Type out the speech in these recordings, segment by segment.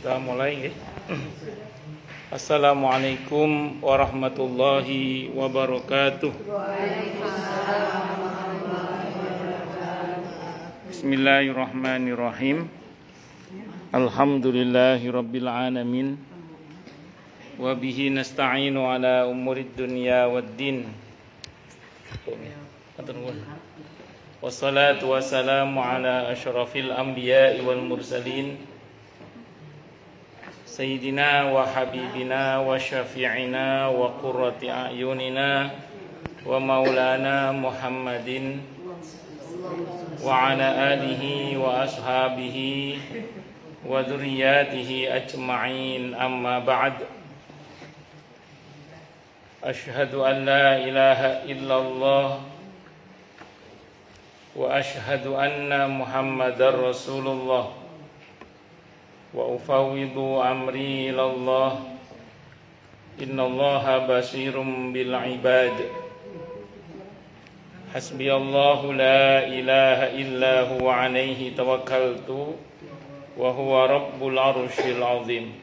Kita mulai ya. Assalamualaikum warahmatullahi wabarakatuh. Bismillahirrahmanirrahim. Alhamdulillahirabbil alamin. Wa bihi nasta'inu ala umurid dunya waddin. Wassalatu wassalamu ala asyrafil anbiya'i wal mursalin Sayyidina wa habibina wa syafi'ina wa qurrati a'yunina wa maulana Muhammadin wa ala alihi wa ashabihi wa dhurriyyatihi ajma'in, amma ba'd. Ashhadu an la ilaha illallah wa ashhadu anna Muhammadar Rasulullah wa ufawwidu amri ilallah innallaha basirum bil ibad. Hasbiyallahu la ilaha illa huwa alaihi tawakkaltu wa huwa rabbul arsyil azim.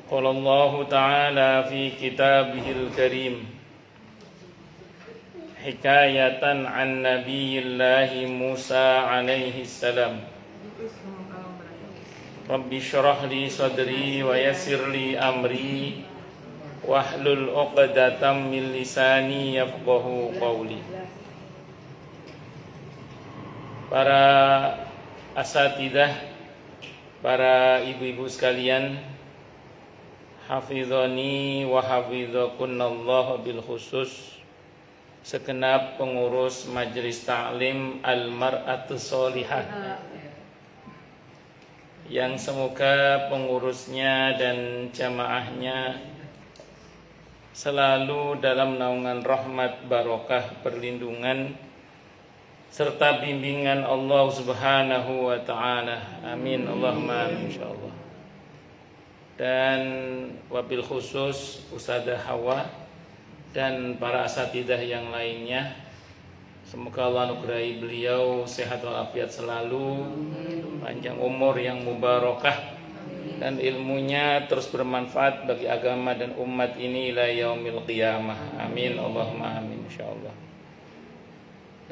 Qala Allah ta'ala fi kitabihil karim hikayatan an nabiyillahi Musa alaihi salam. Rabbi syrah li sadri wa yassir li amri wahlul 'uqdatam min lisani yafqahu qawli. Para asatidzah, para ibu-ibu sekalian, hafizani wa hafizakunallah bil khusus, segenap pengurus Majelis Ta'lim Al-Mar'atus Sholihah, yang semoga pengurusnya dan jamaahnya selalu dalam naungan rahmat, barokah, perlindungan serta bimbingan Allah Subhanahu wa ta'ala. Amin, Allahumma amin, insyaallah. Dan wabil khusus Ustadzah Hawa dan para asatidzah yang lainnya, semoga Allah anugerahi beliau sehat walafiat selalu, panjang umur yang mubarakah, dan ilmunya terus bermanfaat bagi agama dan umat ini ila yaumil qiyamah. Amin, Allahumma amin, insyaallah.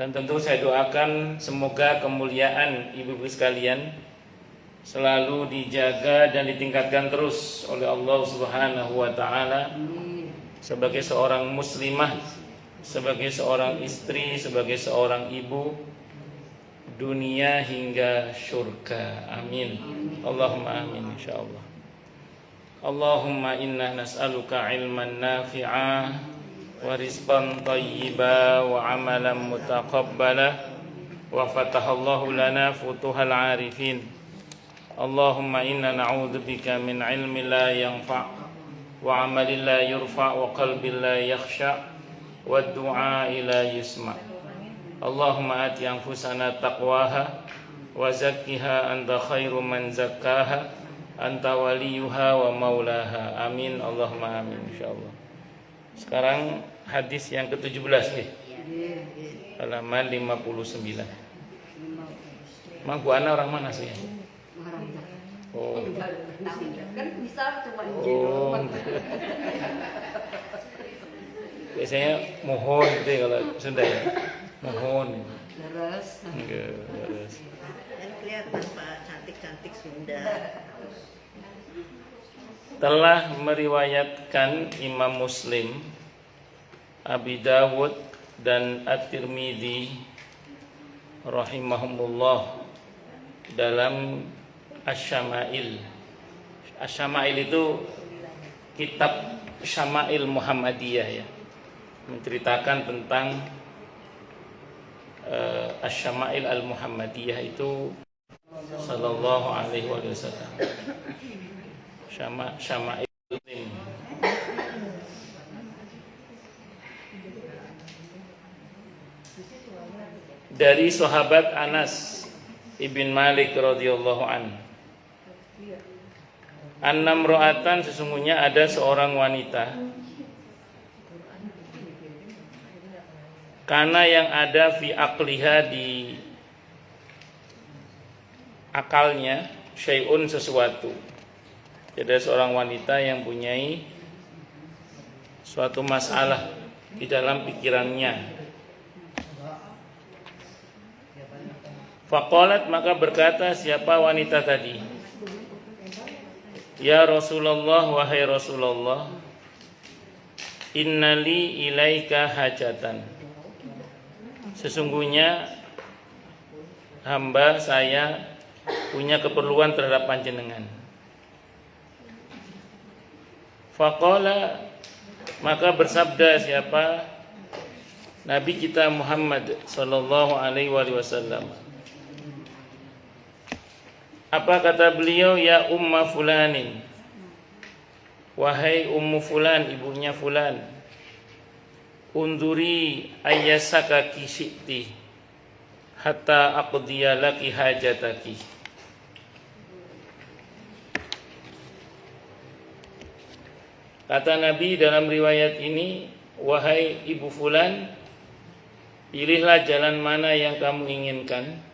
Dan tentu saya doakan semoga kemuliaan ibu-ibu sekalian selalu dijaga dan ditingkatkan terus oleh Allah Subhanahu wa ta'ala sebagai seorang muslimah, sebagai seorang istri, sebagai seorang ibu, dunia hingga syurga. Amin, Allahumma amin, insyaallah. Allahumma inna nas'aluka ilman nafi'a wa rizqan thayyiba wa amalan mutaqabbala wa fatahallahu lana futuhal arifin. Allahumma inna na'udzubika min ilmin la yanfa' wa amalin la yurfa' wa qalbin la yakhsha' wa du'a ila yusma. Allahumma ati anfusana taqwaha wa zakkiha anta khairu man zakkaha anta waliyuha wa maulaha. Amin, Allahumma amin, insyaallah. Sekarang hadis yang ke-17 nih. Halaman 59. Mang Bu Ana orang mana sih? Oh. Kan bisa cuma Oh. Biasanya mohon gitu ya kalau Sunda ya. Mohon. Leres. Enggak, leres. Dan kelihatan Pak, cantik-cantik Sunda. Telah meriwayatkan Imam Muslim, Abi Dawud dan At-Tirmidzi rahimahumullah dalam Asy-Syama'il. Asy-Syama'il itu kitab Syama'il Muhammadiyah ya, menceritakan tentang Asy-Syama'il Al-Muhammadiyah itu sallallahu alaihi wasallam. Syama'il dari sahabat Anas ibn Malik radhiyallahu anhu. Annam ro'atan, sesungguhnya ada seorang wanita, karena yang ada fi aqliha, di akalnya, syai'un sesuatu. Jadi ada seorang wanita yang punyai suatu masalah di dalam pikirannya. Faqalat, maka berkata siapa wanita tadi, ya Rasulullah, wahai Rasulullah, innali ilaika hajatan. Sesungguhnya hamba saya punya keperluan terhadap panjenengan. Faqala, maka bersabda siapa? Nabi kita Muhammad sallallahu alaihi wasallam. Apa kata beliau? Ya umma fulanin, wahai ummu fulan, ibunya fulan, unduri ayyasaka kisyiti hatta aqdiya laki hajataki. Kata Nabi dalam riwayat ini, wahai ibu fulan, pilihlah jalan mana yang kamu inginkan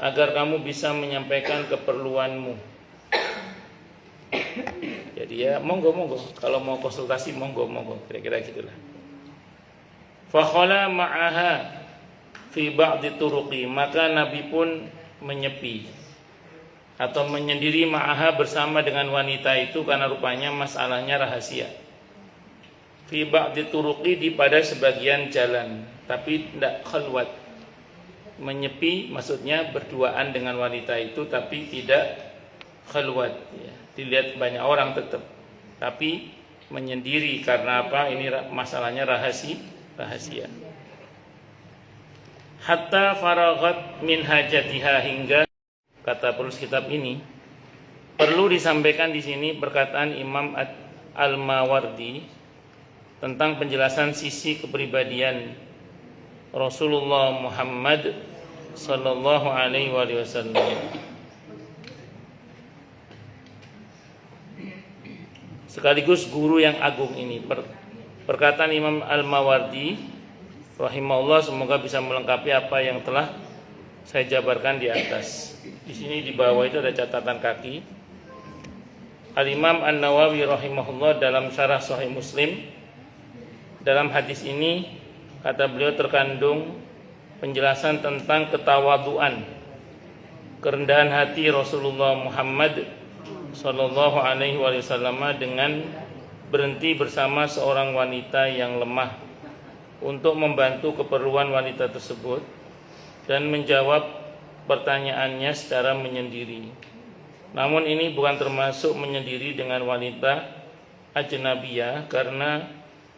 agar kamu bisa menyampaikan keperluanmu. Jadi ya monggo, kalau mau konsultasi monggo, kira-kira gitulah. Fakhala ma'aha fi ba'di turuqi, maka Nabi pun menyepi atau menyendiri ma'aha bersama dengan wanita itu, karena rupanya masalahnya rahasia. Fi ba'di turuqi, di pada sebagian jalan, tapi tidak khalwat. Menyepi maksudnya berduaan dengan wanita itu tapi tidak khalwat ya. Dilihat banyak orang tetap, tapi menyendiri. Karena apa? Ini masalahnya rahasia. Hatta faraghat min hajatiha, hingga, kata penulis kitab ini, perlu disampaikan di sini perkataan Imam Al-Mawardi tentang penjelasan sisi kepribadian Rasulullah Muhammad sallallahu alaihi wasallam. Sekaligus guru yang agung ini. Perkataan Imam Al-Mawardi rahimahullah semoga bisa melengkapi apa yang telah saya jabarkan di atas. Di sini di bawah itu ada catatan kaki. Al-Imam An-Nawawi rahimahullah dalam syarah Sahih Muslim, dalam hadis ini kata beliau terkandung penjelasan tentang ketawaduan, kerendahan hati Rasulullah Muhammad sallallahu alaihi wasallam dengan berhenti bersama seorang wanita yang lemah untuk membantu keperluan wanita tersebut dan menjawab pertanyaannya secara menyendiri. Namun ini bukan termasuk menyendiri dengan wanita ajnabiyah, karena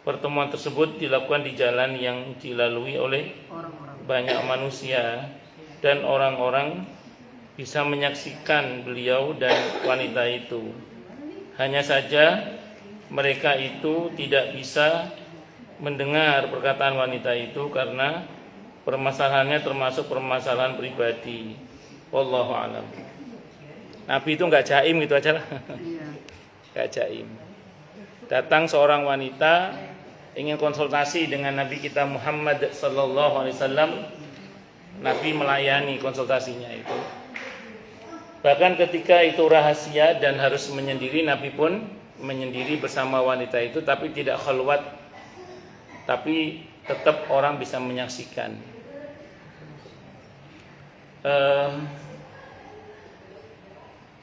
pertemuan tersebut dilakukan di jalan yang dilalui oleh banyak manusia dan orang-orang bisa menyaksikan beliau dan wanita itu. Hanya saja mereka itu tidak bisa mendengar perkataan wanita itu karena permasalahannya termasuk permasalahan pribadi. Wallahu a'lam. Nabi itu enggak jaim gitu aja lah. Enggak jaim. Datang seorang wanita ingin konsultasi dengan Nabi kita Muhammad sallallahu alaihi wasallam, Nabi melayani konsultasinya itu. Bahkan ketika itu rahasia dan harus menyendiri, Nabi pun menyendiri bersama wanita itu, tapi tidak khalwat, tapi tetap orang bisa menyaksikan.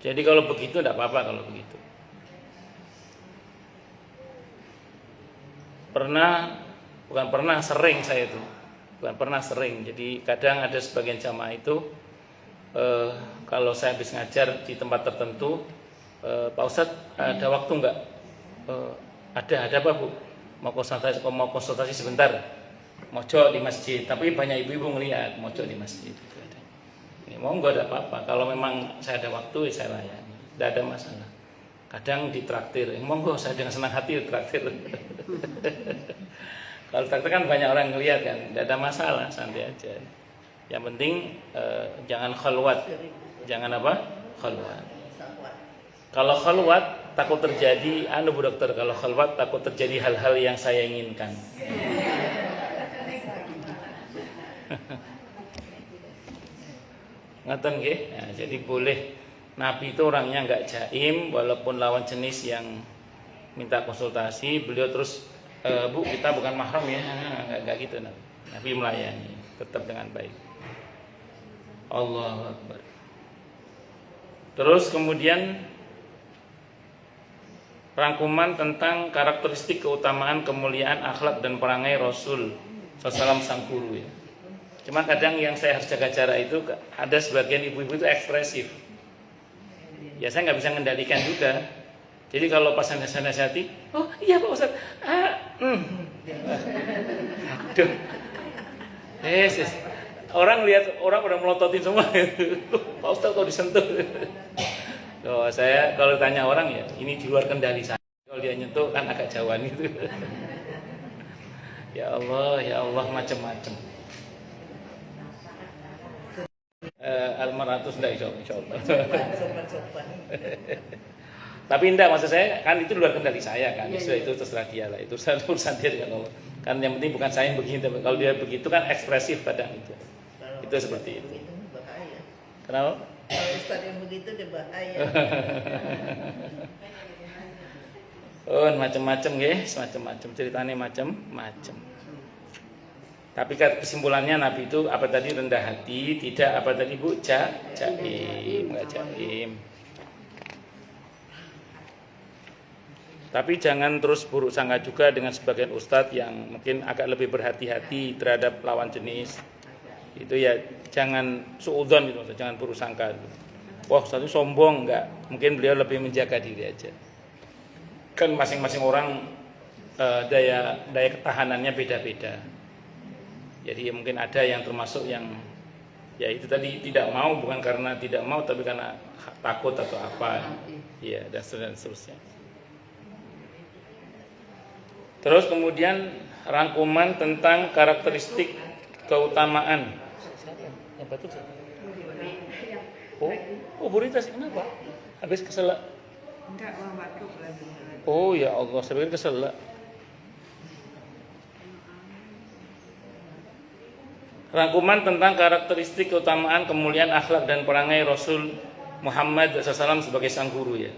Jadi kalau begitu tidak apa-apa kalau begitu. Sering saya itu, bukan pernah sering. Jadi kadang ada sebagian jamaah itu, kalau saya habis ngajar di tempat tertentu, Pak Ustadz ada waktu enggak? Ada apa Bu? Mau konsultasi sebentar, mojok di masjid. Tapi banyak ibu-ibu ngelihat mojok di masjid. Monggo ada apa-apa. Kalau memang saya ada waktu, saya layani, tidak ada masalah. Kadang ditraktir, monggo saya dengan senang hati ditraktir. Kalau traktir kan banyak orang ngelihat kan, tidak ada masalah, santai aja. Yang penting jangan khalwat. Jangan apa? Khalwat. Kalau khalwat takut terjadi, Bu Dokter, kalau khalwat takut terjadi hal-hal yang saya inginkan. Ngaten nggih. Nah, jadi boleh Nabi itu orangnya nggak jaim, walaupun lawan jenis yang minta konsultasi, beliau terus Bu, kita bukan mahram ya, nggak gitu Nabi. Nabi melayani tetap dengan baik. Allahu Akbar. Terus kemudian rangkuman tentang karakteristik keutamaan, kemuliaan, akhlak dan perangai Rasul SAW sang guru ya. Cuma kadang yang saya harus jaga jarak itu ada sebagian ibu-ibu itu ekspresif. Ya saya nggak bisa mengendalikan juga. Jadi kalau pas saya nasihati, oh iya Pak Ustadz, aduh, yes. Orang lihat orang pada melototin semua, Pak Ustadz kok disentuh. Oh, saya kalau tanya orang ya, ini di luar kendali saya. Kalau dia nyentuh kan agak jauhan gitu. Ya Allah macam-macam. Al-Maratus enggak insyaallah. Sopan-sopan. Tapi enggak, maksud saya kan itu luar kendali saya kan. Itu terserah dia lah. Itu urusan dia dengan Allah. Kan yang penting bukan saya yang begini. Kalau dia begitu kan ekspresif kadang itu. Itu seperti itu. Itu bahaya. Kenapa? Kalau Ustaz yang begitu dia bahaya. Oh, macam-macam guys, macam-macam ceritanya macam-macam. Tapi kesimpulannya Nabi itu apa tadi, rendah hati, tidak apa tadi Bu, jaim, enggak jaim. Tapi jangan terus buruk sangka juga dengan sebagian ustadz yang mungkin agak lebih berhati-hati terhadap lawan jenis. Itu ya jangan suudzon gitu, jangan buruk sangka. Wah, ustadz itu sombong, enggak. Mungkin beliau lebih menjaga diri aja. Kan masing-masing orang daya ketahanannya beda-beda. Jadi mungkin ada yang termasuk yang ya itu tadi tidak mau, bukan karena tidak mau tapi karena takut atau apa. Ya, dan seterusnya. Terus kemudian rangkuman tentang karakteristik keutamaan. Yang batuk siapa? Oh, Burita sih kenapa? Habis keselak? Enggak, mau batuk lagi. Oh ya Allah, saya pikir keselak. Rangkuman tentang karakteristik keutamaan, kemuliaan, akhlak dan perangai Rasul Muhammad SAW sebagai sang guru ya.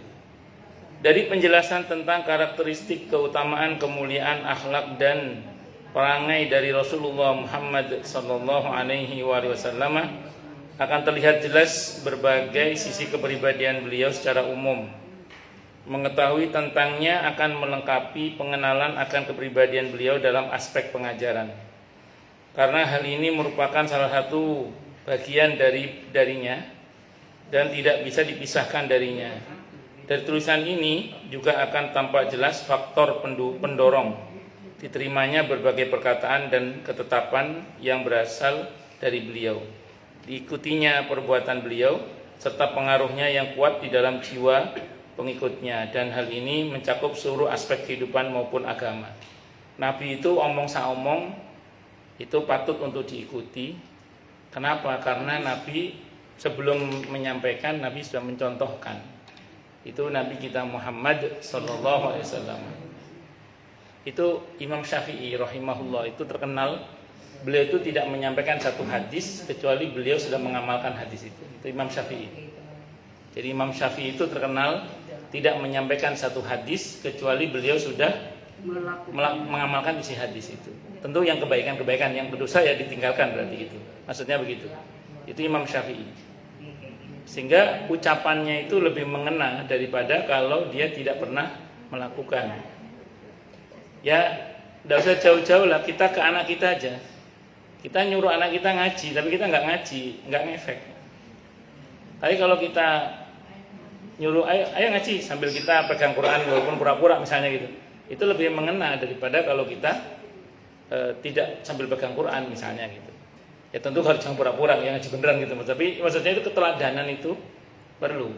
Dari penjelasan tentang karakteristik keutamaan, kemuliaan, akhlak dan perangai dari Rasulullah Muhammad SAW akan terlihat jelas berbagai sisi kepribadian beliau secara umum. Mengetahui tentangnya akan melengkapi pengenalan akan kepribadian beliau dalam aspek pengajaran. Karena hal ini merupakan salah satu bagian darinya dan tidak bisa dipisahkan darinya. Dari tulisan ini juga akan tampak jelas faktor pendorong diterimanya berbagai perkataan dan ketetapan yang berasal dari beliau, diikutinya perbuatan beliau serta pengaruhnya yang kuat di dalam jiwa pengikutnya, dan hal ini mencakup seluruh aspek kehidupan maupun agama. Nabi itu omong saomong itu patut untuk diikuti. Kenapa? Karena Nabi sebelum menyampaikan, Nabi sudah mencontohkan. Itu Nabi kita Muhammad sallallahu alaihi wasallam. Itu Imam Syafi'i rahimahullah itu terkenal, beliau itu tidak menyampaikan satu hadis kecuali beliau sudah mengamalkan hadis itu. Itu Imam Syafi'i. Jadi Imam Syafi'i itu terkenal tidak menyampaikan satu hadis kecuali beliau sudah mengamalkan isi hadis itu. Tentu yang kebaikan-kebaikan, yang berdosa ya ditinggalkan, berarti itu. Maksudnya begitu. Itu Imam Syafi'i. Sehingga ucapannya itu lebih mengena daripada kalau dia tidak pernah melakukan. Ya, tidak usah jauh-jauh lah, kita ke anak kita aja. Kita nyuruh anak kita ngaji, tapi kita nggak ngaji, nggak ngefek. Tapi kalau kita nyuruh ayo ngaji sambil kita pegang Quran walaupun pura-pura misalnya gitu, itu lebih mengena daripada kalau kita tidak sambil pegang Quran misalnya gitu. Ya tentu harus jangan pura-pura yang ngaji beneran gitu, tapi maksudnya itu keteladanan itu perlu.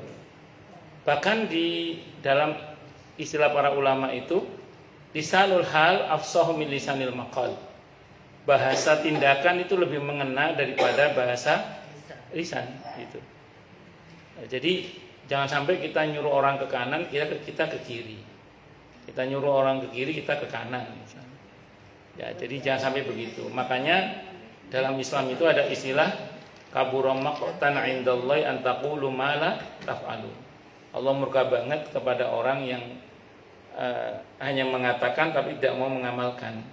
Bahkan di dalam istilah para ulama itu lisanul hal afsahu min lisanil maqal. Bahasa tindakan itu lebih mengena daripada bahasa lisan gitu. Jadi jangan sampai kita nyuruh orang ke kanan, kita ke kiri. Kita nyuruh orang ke kiri, kita ke kanan misalnya. Ya, jadi jangan sampai begitu. Makanya dalam Islam itu ada istilah kabura maqtan 'indallahi an taqulu ma la taf'alun. Allah murka banget kepada orang yang hanya mengatakan tapi tidak mau mengamalkan.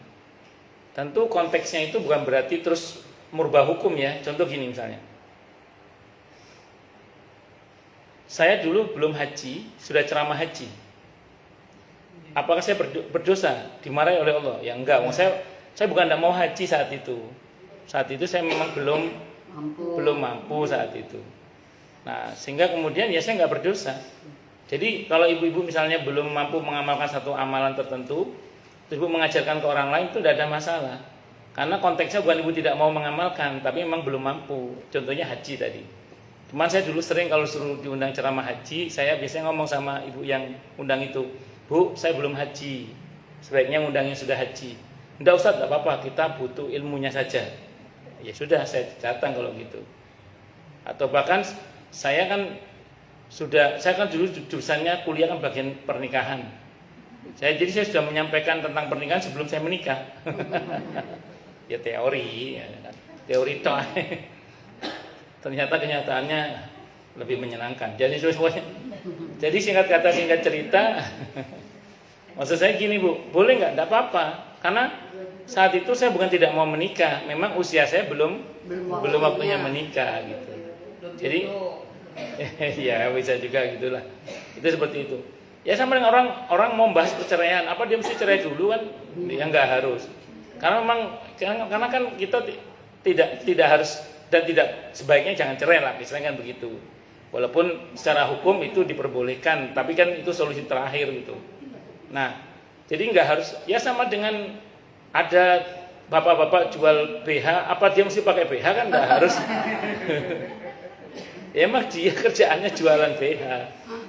Tentu konteksnya itu bukan berarti terus murba hukum ya. Contoh gini misalnya. Saya dulu belum haji, sudah ceramah haji. Apakah saya berdosa? Dimarahi oleh Allah? Ya enggak. Saya bukan tidak mau haji saat itu. Saat itu saya memang belum mampu saat itu. Nah, sehingga kemudian ya saya nggak berdosa. Jadi kalau ibu-ibu misalnya belum mampu mengamalkan satu amalan tertentu, terus ibu mengajarkan ke orang lain, itu tidak ada masalah. Karena konteksnya bukan ibu tidak mau mengamalkan, tapi memang belum mampu. Contohnya haji tadi. Cuman saya dulu sering kalau suruh diundang ceramah haji, saya biasanya ngomong sama ibu yang undang itu, Bu, saya belum haji, sebaiknya undangnya sudah haji. Enggak Ustaz, enggak apa-apa, kita butuh ilmunya saja. Ya sudah, saya datang kalau gitu. Atau bahkan saya kan dulu jurusannya kuliah kan bagian pernikahan. Jadi saya sudah menyampaikan tentang pernikahan sebelum saya menikah. Ya teori toh. Ternyata kenyataannya lebih menyenangkan. Jadi singkat kata singkat cerita, maksud saya gini Bu, boleh nggak? Nggak apa-apa, karena saat itu saya bukan tidak mau menikah, memang usia saya belum waktunya menikah gitu. Jadi ya bisa juga gitulah. Itu seperti itu. Ya sama dengan orang mau bahas perceraian, apa dia mesti cerai dulu kan? Ya nggak harus. Karena kan kita tidak harus dan tidak sebaiknya jangan cerai lah, misalnya kan begitu. Walaupun secara hukum itu diperbolehkan, tapi kan itu solusi terakhir gitu. Nah, jadi nggak harus. Ya sama dengan ada bapak-bapak jual BH, apa dia mesti pakai BH kan nggak harus. Ya emang dia kerjaannya jualan BH.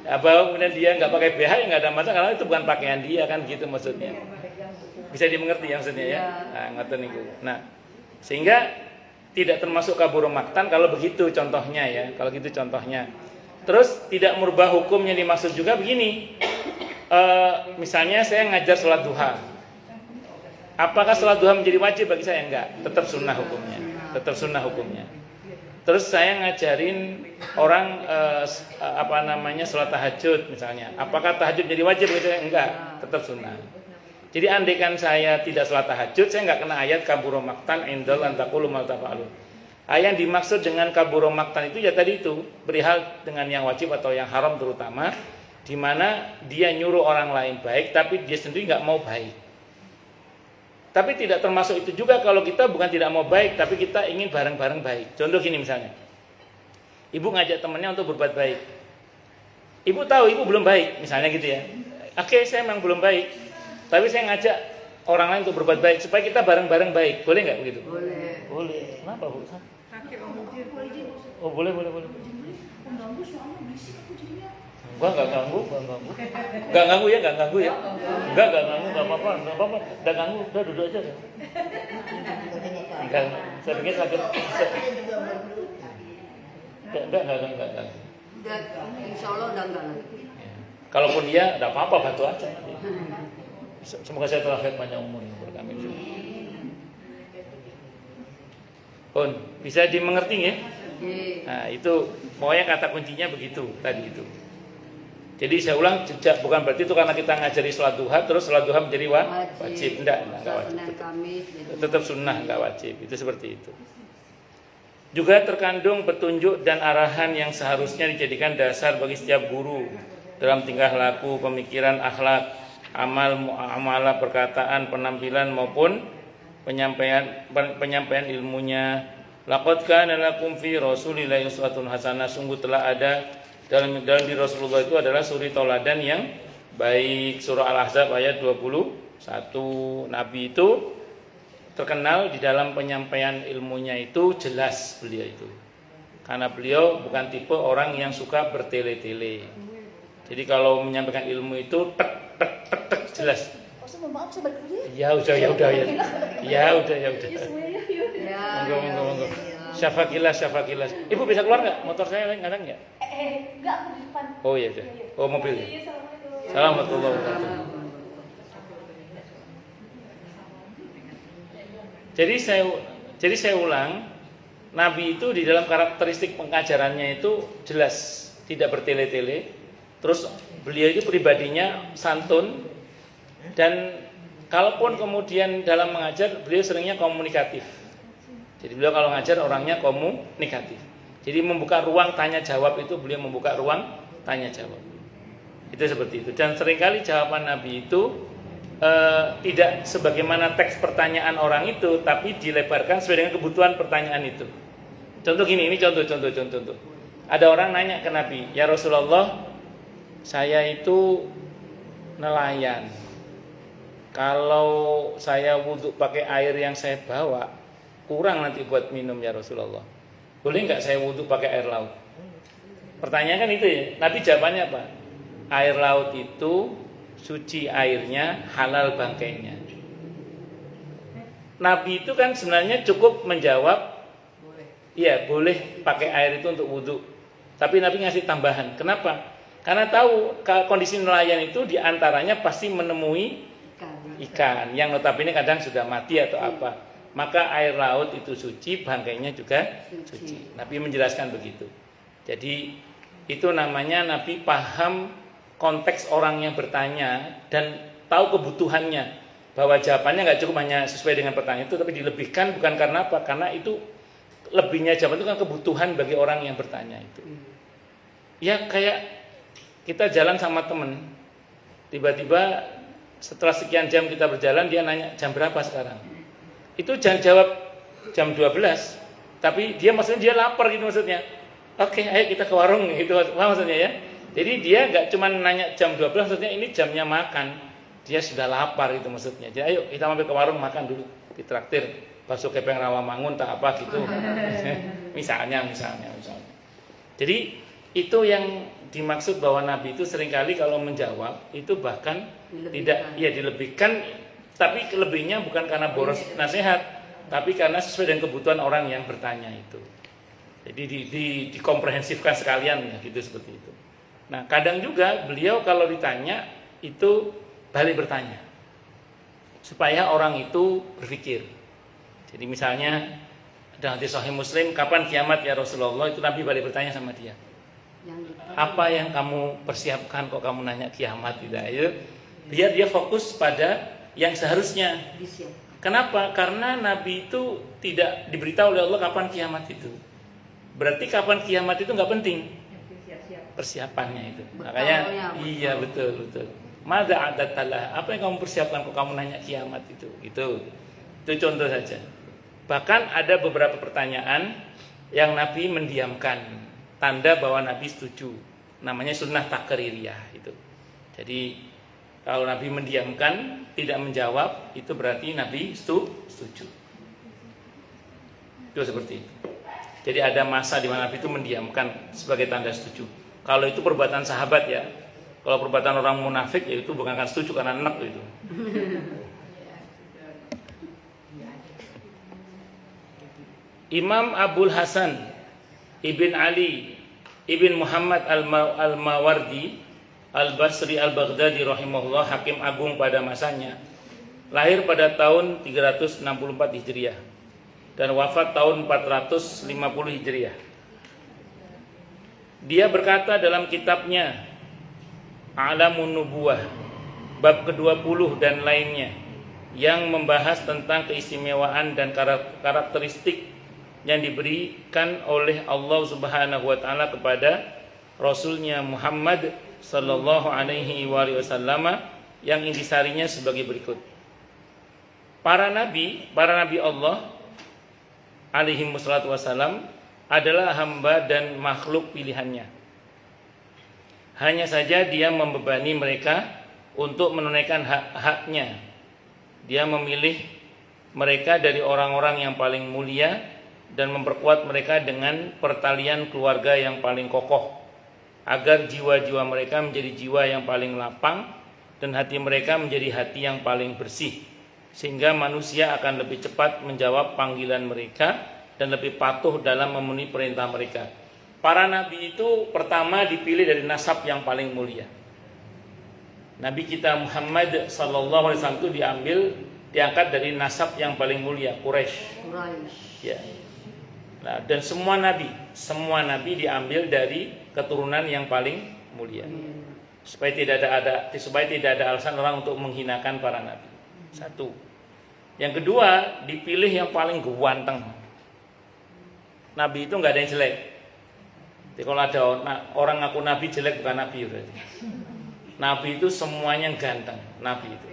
Apa kemudian dia nggak pakai BH ya nggak ada masalah, karena itu bukan pakaian dia kan gitu maksudnya. Bisa dimengerti ya maksudnya ya. Nah, ngoten niku. Nah, sehingga tidak termasuk kabur maktan kalau begitu contohnya ya. Kalau gitu contohnya. Terus tidak merubah hukumnya dimaksud juga begini. Misalnya saya ngajar sholat duha. Apakah sholat duha menjadi wajib bagi saya? Enggak. Tetap sunnah hukumnya. Tetap sunnah hukumnya. Terus saya ngajarin orang sholat tahajud misalnya. Apakah tahajud jadi wajib bagi saya? Enggak. Tetap sunnah. Jadi andaikan saya tidak sholat tahajud, saya nggak kena ayat kaburo maktan indal antakulu maltafa'alun. Ayat yang dimaksud dengan kaburo maktan itu ya tadi itu berihal dengan yang wajib atau yang haram terutama, di mana dia nyuruh orang lain baik, tapi dia sendiri nggak mau baik. Tapi tidak termasuk itu juga kalau kita bukan tidak mau baik, tapi kita ingin bareng-bareng baik. Contoh gini misalnya, ibu ngajak temannya untuk berbuat baik. Ibu tahu ibu belum baik, misalnya gitu ya. Oke, saya memang belum baik. Tapi saya ngajak orang lain untuk berbuat baik supaya kita bareng-bareng baik. Boleh nggak begitu? Boleh. Boleh. Kenapa Bu? Pakai Oh boleh. Mengganggu soalnya berisik aku jadinya. Enggak ganggu. Enggak ganggu ya. Enggak ganggu, enggak apa-apa. Enggak ganggu, udah duduk aja. Enggak. Saya pikir sakit. Enggak. Udah, insya Allah udah enggak lagi. Kalaupun dia enggak apa-apa, bantu aja. Semoga saya terlahir panjang umur berkami. Pun bisa dimengerti ya? Nah, itu pokoknya kata kuncinya begitu tadi itu. Jadi saya ulang, bukan berarti itu karena kita ngajari sholat duha terus sholat duha menjadi wajib. Enggak wajib. Tetap sunnah, enggak wajib. Itu seperti itu. Juga terkandung petunjuk dan arahan yang seharusnya dijadikan dasar bagi setiap guru dalam tingkah laku, pemikiran, akhlak, amalah, perkataan, penampilan maupun penyampaian ilmunya. Laqad kana lakum fi Rasulillahi uswatun hasanah. Sungguh telah ada dalam di Rasulullah itu adalah suri tauladan yang baik. Surah Al-Ahzab ayat 21. Nabi itu terkenal di dalam penyampaian ilmunya itu jelas beliau itu. Karena beliau bukan tipe orang yang suka bertele-tele. Jadi kalau menyampaikan ilmu itu tek jelas. Maaf saya balik dulu Ya udah. ya. Monggo. Syafakilas. Ibu bisa keluar nggak? Motor saya ngadang nggak? Enggak, aku di depan. Oh iya. Oh mobil. Iya, assalamualaikum. Assalamualaikum warahmatullahi wabarakatuh. Jadi saya ulang, Nabi itu di dalam karakteristik pengajarannya itu jelas tidak bertele-tele. Terus beliau itu pribadinya santun, dan kalaupun kemudian dalam mengajar beliau seringnya komunikatif. Jadi beliau kalau ngajar orangnya komunikatif. Jadi membuka ruang tanya jawab itu beliau membuka ruang tanya jawab. Itu seperti itu. Dan seringkali jawaban Nabi itu tidak sebagaimana teks pertanyaan orang itu, tapi dilebarkan sesuai dengan kebutuhan pertanyaan itu. Contoh gini, ini contoh. Ada orang nanya ke Nabi, "Ya Rasulullah, saya itu nelayan. Kalau saya wudhu pakai air yang saya bawa, kurang nanti buat minum ya Rasulullah. Boleh nggak saya wudhu pakai air laut?" Pertanyaan kan itu ya. Nabi jawabannya apa? Air laut itu suci airnya, halal bangkainya. Nabi itu kan sebenarnya cukup menjawab, iya boleh pakai air itu untuk wudhu. Tapi Nabi ngasih tambahan. Kenapa? Karena tahu kondisi nelayan itu diantaranya pasti menemui ikan yang notabene kadang sudah mati atau apa. Maka air laut itu suci, bangkainya juga suci. Nabi menjelaskan begitu. Jadi itu namanya Nabi paham konteks orang yang bertanya dan tahu kebutuhannya, bahwa jawabannya nggak cukup hanya sesuai dengan pertanyaan itu, tapi dilebihkan. Bukan karena apa? Karena itu lebihnya jawaban itu kan kebutuhan bagi orang yang bertanya itu. Ya kayak kita jalan sama temen, tiba-tiba setelah sekian jam kita berjalan dia nanya jam berapa sekarang. Itu jangan jawab jam 12, tapi dia maksudnya dia lapar gitu maksudnya. Oke, ayo kita ke warung gitu maksudnya ya. Jadi dia nggak cuma nanya jam 12, maksudnya ini jamnya makan. Dia sudah lapar itu maksudnya. Jadi ayo kita mampir ke warung makan dulu, ditraktir bakso kepeng Rawamangun tak apa gitu. misalnya. Jadi itu yang dimaksud bahwa Nabi itu seringkali kalau menjawab itu bahkan dilebihkan, tapi kelebihnya bukan karena boros nasihat, tapi karena sesuai dengan kebutuhan orang yang bertanya itu. Jadi dikomprehensifkan sekalian ya, gitu seperti itu. Nah, kadang juga beliau kalau ditanya itu balik bertanya supaya orang itu berpikir. Jadi misalnya dalam hadis Sahih Muslim, kapan kiamat ya Rasulullah, itu Nabi balik bertanya sama dia. Apa yang kamu persiapkan kok kamu nanya kiamat tidak? Biar dia fokus pada yang seharusnya. Kenapa? Karena Nabi itu tidak diberitahu oleh Allah kapan kiamat itu. Berarti kapan kiamat itu nggak penting. Persiapannya itu. Makanya iya betul. Mada adatalah, apa yang kamu persiapkan kok kamu nanya kiamat itu? Itu contoh saja. Bahkan ada beberapa pertanyaan yang Nabi mendiamkan, tanda bahwa Nabi setuju. Namanya sunnah takririyah itu. Jadi kalau Nabi mendiamkan, tidak menjawab, itu berarti Nabi setuju. Itu seperti itu. Jadi ada masa di mana Nabi itu mendiamkan sebagai tanda setuju. Kalau itu perbuatan sahabat ya. Kalau perbuatan orang munafik ya itu bukan akan setuju karena enak itu. Imam Abul Hasan Ibn Ali Ibn Muhammad Al-Mawardi Al-Basri Al-Baghdadi rahimahullah, hakim agung pada masanya, lahir pada tahun 364 Hijriah dan wafat tahun 450 Hijriah. Dia berkata dalam kitabnya A'lamun Nubuwah bab ke-20 dan lainnya yang membahas tentang keistimewaan dan karakteristik yang diberikan oleh Allah Subhanahu wa taala kepada Rasulnya Muhammad sallallahu alaihi wasallam, yang intisarinya sebagai berikut. Para nabi Allah alaihi wassalatu wassalam adalah hamba dan makhluk pilihannya. Hanya saja dia membebani mereka untuk menunaikan hak-haknya. Dia memilih mereka dari orang-orang yang paling mulia dan memperkuat mereka dengan pertalian keluarga yang paling kokoh, agar jiwa-jiwa mereka menjadi jiwa yang paling lapang dan hati mereka menjadi hati yang paling bersih, sehingga manusia akan lebih cepat menjawab panggilan mereka dan lebih patuh dalam memenuhi perintah mereka. Para nabi itu pertama dipilih dari nasab yang paling mulia. Nabi kita Muhammad sallallahu alaihi wasallam itu diangkat dari nasab yang paling mulia, Quraisy. Ya. Nah, dan semua nabi diambil dari keturunan yang paling mulia. Supaya tidak ada alasan orang untuk menghinakan para nabi. Satu. Yang kedua, dipilih yang paling ganteng. Nabi itu nggak ada yang jelek. Jadi kalau ada orang ngaku nabi jelek, bukan nabi berarti. Nabi itu semuanya ganteng. Nabi itu.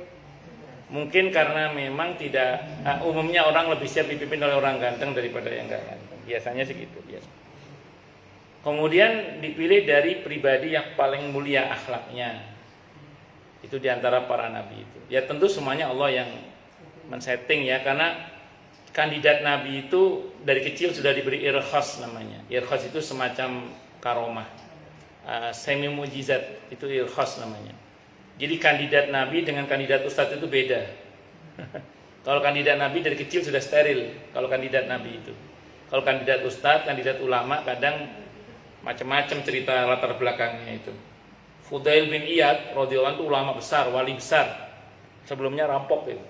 Mungkin karena memang tidak umumnya orang lebih siap dipimpin oleh orang ganteng daripada yang enggak ganteng. Biasanya segitu. Biasa. Kemudian dipilih dari pribadi yang paling mulia akhlaknya. Itu diantara para nabi itu. Ya tentu semuanya Allah yang men-setting ya, karena kandidat nabi itu dari kecil sudah diberi irkhas namanya. Irkhas itu semacam karomah, semi mujizat, itu irkhas namanya. Jadi kandidat nabi dengan kandidat ustadz itu beda. Kalau kandidat nabi dari kecil sudah steril. Kalau kandidat nabi itu, kalau kandidat ustadz, kandidat ulama kadang macam-macam cerita latar belakangnya itu. Fudail bin Iyad radhiyallahu anhu ulama besar, wali besar. Sebelumnya rampok itu.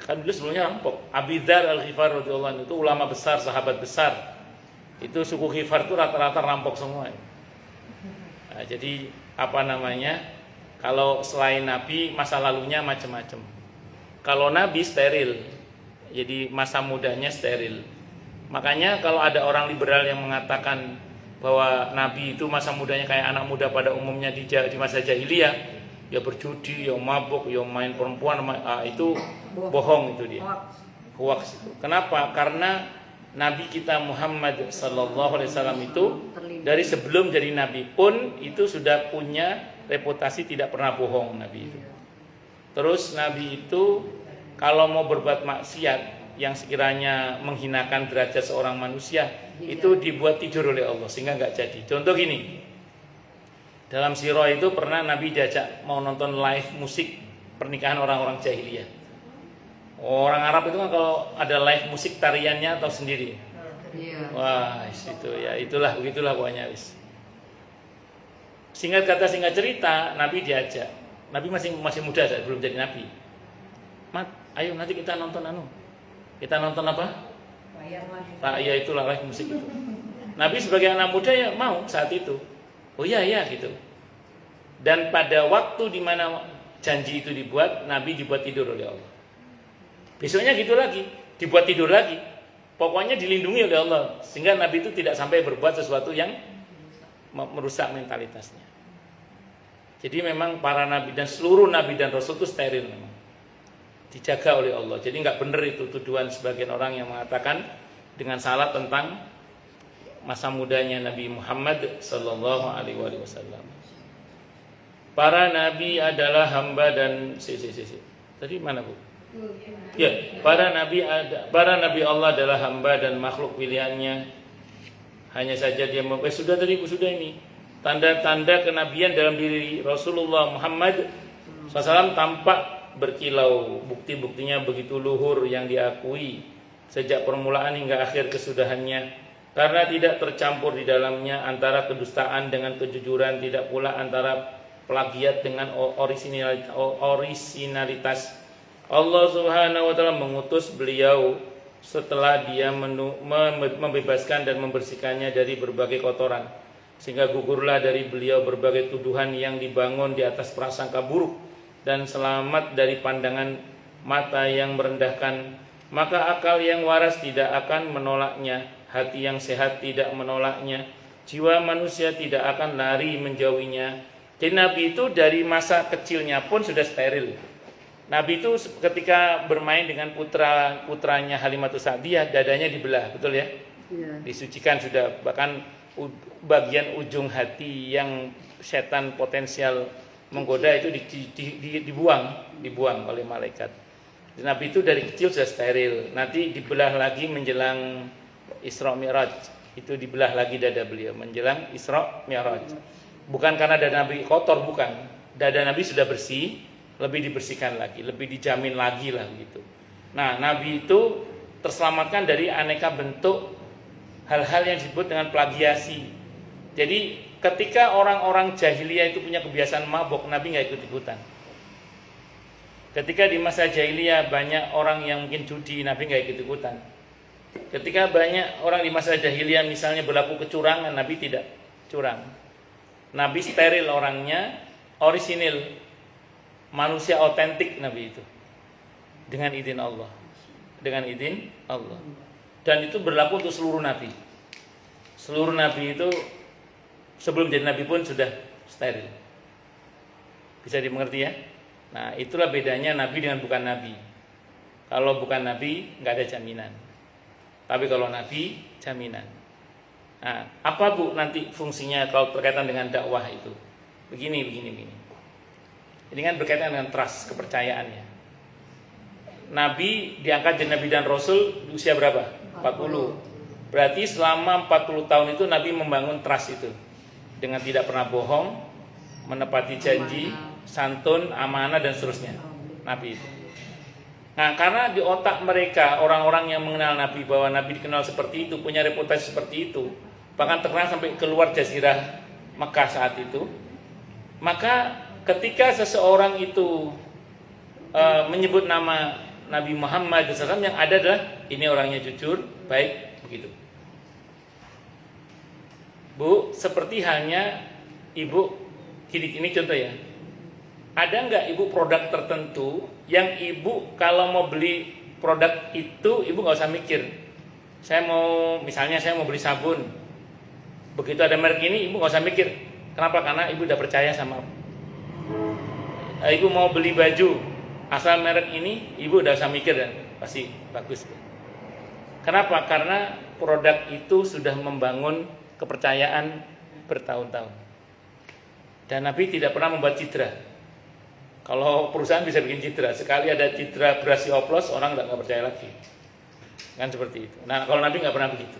Kan dulu sebelumnya rampok. Abi Dzar Al-Ghifari radhiyallahu anhu itu ulama besar, sahabat besar. Itu suku Ghifar itu rata-rata rampok semua. Nah, jadi apa namanya? Kalau selain nabi masa lalunya macam-macam. Kalau nabi steril. Jadi masa mudanya steril. Makanya kalau ada orang liberal yang mengatakan bahwa nabi itu masa mudanya kayak anak muda pada umumnya di masa jahiliyah, ya berjudi, ya mabuk, ya main perempuan, itu bohong itu dia. Hoax itu. Kenapa? Karena Nabi kita Muhammad sallallahu alaihi wasallam itu dari sebelum jadi nabi pun itu sudah punya reputasi tidak pernah bohong Nabi itu. Terus Nabi itu kalau mau berbuat maksiat yang sekiranya menghinakan derajat seorang manusia, itu dibuat tidur oleh Allah sehingga nggak jadi. Contoh gini, dalam sirah itu pernah Nabi diajak mau nonton live musik pernikahan orang-orang jahiliyah. Orang Arab itu kan kalau ada live musik tariannya atau sendiri. Iya. Wah, itu ya itulah begitulah pokoknya wis. Singkat kata singkat cerita, Nabi diajak. Nabi masih muda, belum jadi nabi. Mat, ayo nanti kita nonton Kita nonton apa? Ya itulah live musik itu. Nabi sebagai anak muda ya mau saat itu. Oh iya gitu. Dan pada waktu di mana janji itu dibuat, Nabi dibuat tidur oleh Allah. Besoknya gitu lagi, dibuat tidur lagi. Pokoknya dilindungi oleh Allah sehingga Nabi itu tidak sampai berbuat sesuatu yang merusak mentalitasnya. Jadi memang para nabi dan seluruh nabi dan rasul itu steril memang. Dijaga oleh Allah. Jadi nggak benar itu tuduhan sebagian orang yang mengatakan dengan salah tentang masa mudanya Nabi Muhammad sallallahu alaihi wasallam. Para nabi adalah hamba dan Tadi mana Bu? Ya, para nabi Allah adalah hamba dan makhluk pilihannya. Hanya saja dia sudah tadi Bu, sudah ini. Tanda-tanda kenabian dalam diri Rasulullah Muhammad SAW tampak berkilau. Bukti-buktinya begitu luhur yang diakui sejak permulaan hingga akhir kesudahannya. Karena tidak tercampur di dalamnya antara kedustaan dengan kejujuran, tidak pula antara plagiat dengan orisinalitas. Allah Subhanahu wa taala mengutus beliau setelah dia membebaskan dan membersihkannya dari berbagai kotoran, sehingga gugurlah dari beliau berbagai tuduhan yang dibangun di atas prasangka buruk dan selamat dari pandangan mata yang merendahkan. Maka akal yang waras tidak akan menolaknya, hati yang sehat tidak menolaknya, jiwa manusia tidak akan lari menjauhinya. Jadi Nabi itu dari masa kecilnya pun sudah steril. Nabi itu ketika bermain dengan putranya Halimatus Sa'diyah, dadanya dibelah, betul ya? Iya. Disucikan sudah, bahkan bagian ujung hati yang setan potensial menggoda itu dibuang oleh malaikat. Nabi itu dari kecil sudah steril. Nanti dibelah lagi menjelang Isra Mi'raj. Itu dibelah lagi dada beliau menjelang Isra Mi'raj. Bukan karena dada Nabi kotor, bukan. Dada Nabi sudah bersih, lebih dibersihkan lagi, lebih dijamin lagi lah gitu. Nah, Nabi itu terselamatkan dari aneka bentuk hal-hal yang disebut dengan plagiasi. Jadi ketika orang-orang jahiliyah itu punya kebiasaan mabok, Nabi nggak ikut-ikutan. Ketika di masa jahiliyah banyak orang yang mungkin judi, Nabi nggak ikut-ikutan. Ketika banyak orang di masa jahiliyah misalnya berlaku kecurangan, Nabi tidak curang. Nabi steril orangnya, orisinil, manusia otentik Nabi itu. Dengan izin Allah. Dengan izin Allah. Dan itu berlaku untuk seluruh Nabi. Seluruh Nabi itu sebelum jadi Nabi pun sudah steril. Bisa dimengerti ya? Nah, itulah bedanya Nabi dengan bukan Nabi. Kalau bukan Nabi, nggak ada jaminan. Tapi kalau Nabi, jaminan. Nah, apa Bu nanti fungsinya kalau berkaitan dengan dakwah itu? Begini. Ini kan berkaitan dengan trust, kepercayaannya. Nabi diangkat jadi Nabi dan Rasul di usia berapa? 40. Berarti selama 40 tahun itu Nabi membangun trust itu. Dengan tidak pernah bohong, menepati janji, santun, amanah dan seterusnya. Nabi itu. Nah, karena di otak mereka orang-orang yang mengenal Nabi bahwa Nabi dikenal seperti itu, punya reputasi seperti itu, bahkan terkenal sampai keluar jazirah Mekah saat itu, maka ketika seseorang itu menyebut nama Nabi Muhammad SAW, yang ada adalah ini orangnya jujur, baik, begitu. Bu, seperti halnya ibu, ini contoh ya. Ada nggak ibu produk tertentu yang ibu kalau mau beli produk itu ibu nggak usah mikir. Misalnya saya mau beli sabun. Begitu ada merek ini ibu nggak usah mikir. Kenapa? Karena ibu udah percaya sama. Ibu mau beli baju asal merek ini ibu udah usah mikir dan pasti bagus. Kenapa? Karena produk itu sudah membangun kepercayaan bertahun-tahun. Dan Nabi tidak pernah membuat citra. Kalau perusahaan bisa bikin citra, sekali ada citra beras oplos, orang nggak percaya lagi. Kan seperti itu. Nah, kalau Nabi nggak pernah begitu.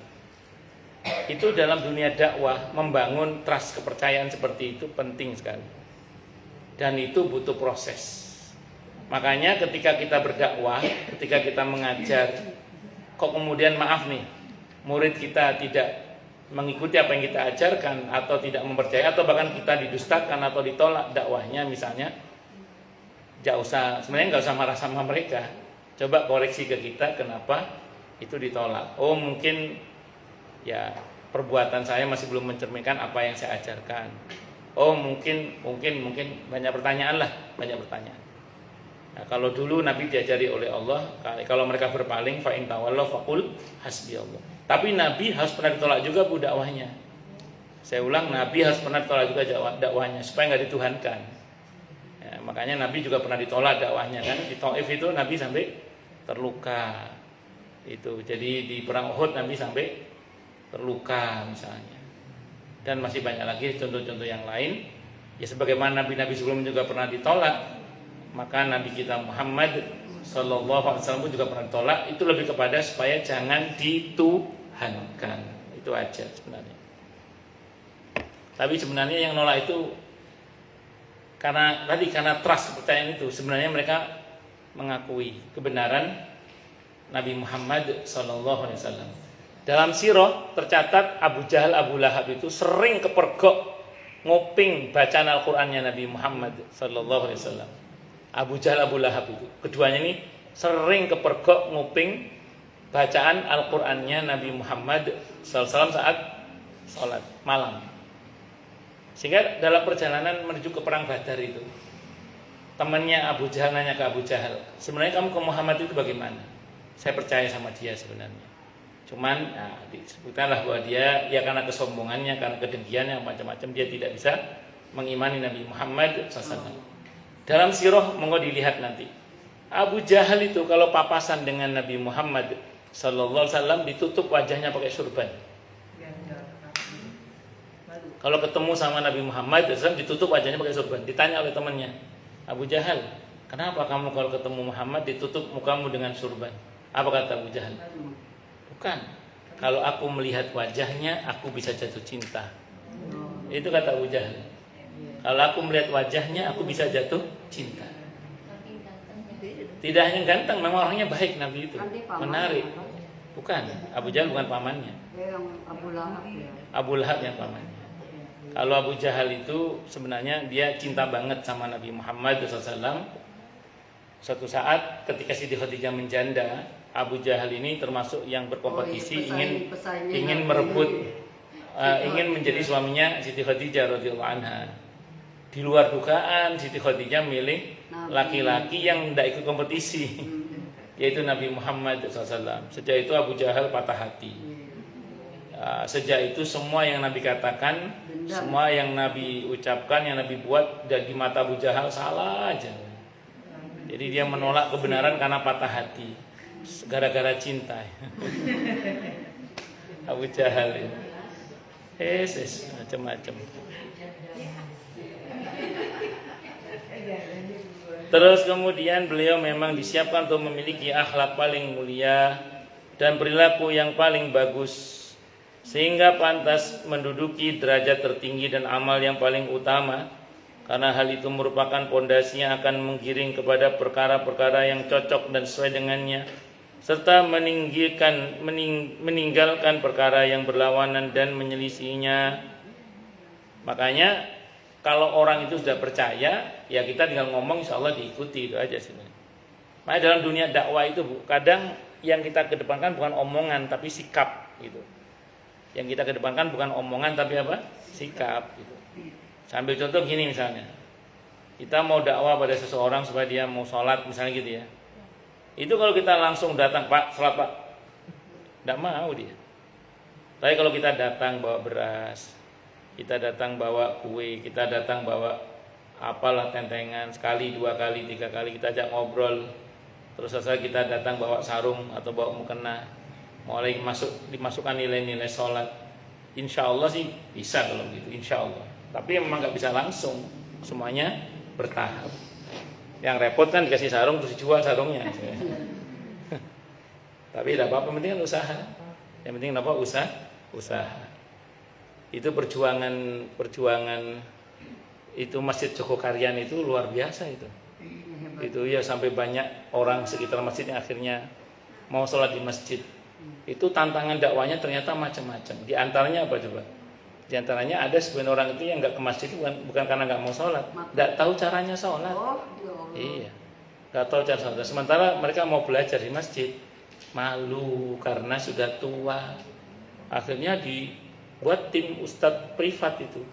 Itu dalam dunia dakwah, membangun trust, kepercayaan seperti itu penting sekali. Dan itu butuh proses. Makanya ketika kita berdakwah, ketika kita mengajar, kok kemudian maaf nih, murid kita tidak mengikuti apa yang kita ajarkan, atau tidak mempercayai, atau bahkan kita didustakan atau ditolak dakwahnya misalnya, sebenarnya nggak usah marah sama mereka. Coba koreksi ke kita kenapa itu ditolak. Oh mungkin ya perbuatan saya masih belum mencerminkan apa yang saya ajarkan. Oh mungkin banyak pertanyaan lah, banyak pertanyaan. Nah, kalau dulu Nabi diajari oleh Allah, kalau mereka berpaling fa in tawallaw faqul hasbiyallah. Tapi Nabi harus pernah ditolak juga bu dakwahnya. Saya ulang, Nabi harus pernah ditolak juga dakwahnya supaya nggak dituhankan. Ya, makanya Nabi juga pernah ditolak dakwahnya kan. Di Taif itu Nabi sampai terluka. Itu. Jadi di perang Uhud Nabi sampai terluka misalnya. Dan masih banyak lagi contoh-contoh yang lain. Ya sebagaimana nabi-nabi sebelumnya juga pernah ditolak, maka Nabi kita Muhammad sallallahu alaihi wasallam pun juga pernah ditolak. Itu lebih kepada supaya jangan dituhankan. Itu aja sebenarnya. Tapi sebenarnya yang nolak itu karena trust, kepercayaan itu. Sebenarnya mereka mengakui kebenaran Nabi Muhammad sallallahu alaihi wasallam. Dalam sirah tercatat Abu Jahal, Abu Lahab itu sering kepergok nguping bacaan Al-Qur'annya Nabi Muhammad sallallahu alaihi wasallam. Abu Jahal, Abu Lahab itu keduanya ini sering kepergok nguping bacaan Al-Qur'annya Nabi Muhammad sallallahu alaihi wasallam saat salat malam. Sehingga dalam perjalanan menuju ke perang Badar itu, temannya Abu Jahal nanya ke Abu Jahal, sebenarnya kamu ke Muhammad itu bagaimana? Saya percaya sama dia sebenarnya. Cuman disebutkanlah bahwa dia ya karena kesombongannya, karena kedengkiannya macam-macam dia tidak bisa mengimani Nabi Muhammad SAW. Dalam sirah monggo dilihat nanti. Abu Jahal itu kalau papasan dengan Nabi Muhammad SAW ditutup wajahnya pakai surban. Kalau ketemu sama Nabi Muhammad SAW ditutup wajahnya pakai surban. Ditanya oleh temannya, Abu Jahal, kenapa kamu kalau ketemu Muhammad ditutup mukamu dengan surban? Apa kata Abu Jahal? Bukan, kalau aku melihat wajahnya aku bisa jatuh cinta. Itu kata Abu Jahal. Kalau aku melihat wajahnya aku bisa jatuh cinta. Tidak hanya ganteng, memang orangnya baik Nabi itu. Menarik. Bukan, Abu Jahal bukan pamannya. Abu Lahab ya. Abu Lahab yang pamannya. Kalau Abu Jahal itu sebenarnya dia cinta banget sama Nabi Muhammad SAW. Suatu saat ketika Siti Khadijah menjanda, Abu Jahal ini termasuk yang berkompetisi pesaingnya ingin merebut ingin menjadi suaminya Siti Khadijah radhiyallahu anha. Di luar dugaan Siti Khadijah milih laki-laki yang tidak ikut kompetisi, yaitu Nabi Muhammad SAW. Sejak itu Abu Jahal patah hati. Sejak itu semua yang Nabi katakan, semua yang Nabi ucapkan, yang Nabi buat, dan di mata Abu Jahal salah aja. Jadi dia menolak kebenaran karena patah hati, gara-gara cinta. Abu Jahal ini. Macam-macam. Terus kemudian beliau memang disiapkan untuk memiliki akhlak paling mulia dan perilaku yang paling bagus, sehingga pantas menduduki derajat tertinggi dan amal yang paling utama, karena hal itu merupakan pondasi yang akan menggiring kepada perkara-perkara yang cocok dan sesuai dengannya, serta meninggalkan perkara yang berlawanan dan menyelisihinya. Makanya kalau orang itu sudah percaya, ya kita tinggal ngomong, insya Allah diikuti, itu aja sebenarnya. Makanya dalam dunia dakwah itu kadang yang kita kedepankan bukan omongan tapi sikap gitu. Yang kita kedepankan bukan omongan tapi apa? Sikap gitu. Sambil contoh gini misalnya, kita mau dakwah pada seseorang supaya dia mau sholat misalnya gitu ya. Itu kalau kita langsung datang, Pak, sholat Pak, tidak mau dia. Tapi kalau kita datang bawa beras, kita datang bawa kue, kita datang bawa apalah tentengan, sekali, 2 kali, 3 kali kita ajak ngobrol, terus selesai kita datang bawa sarung atau bawa mukena, mulai dimasukkan nilai-nilai sholat. Insya Allah sih bisa kalau gitu, insya Allah. Tapi memang nggak bisa langsung, semuanya bertahap. Yang repot kan dikasih sarung terus dijual sarungnya. Tapi tidak apa-apa, penting kan usaha. Yang penting apa? Usaha. Itu perjuangan itu Masjid Jogokarian itu luar biasa itu. Itu ya sampai banyak orang sekitar masjid yang akhirnya mau sholat di masjid. Itu tantangan dakwanya ternyata macam-macam. Di antaranya apa coba? Di antaranya ada sebagian orang itu yang nggak ke masjid bukan karena nggak mau sholat, nggak tahu caranya sholat. Iya, nggak tahu cara sholat. Sementara mereka mau belajar di masjid, malu karena sudah tua. Akhirnya dibuat tim ustadz privat itu,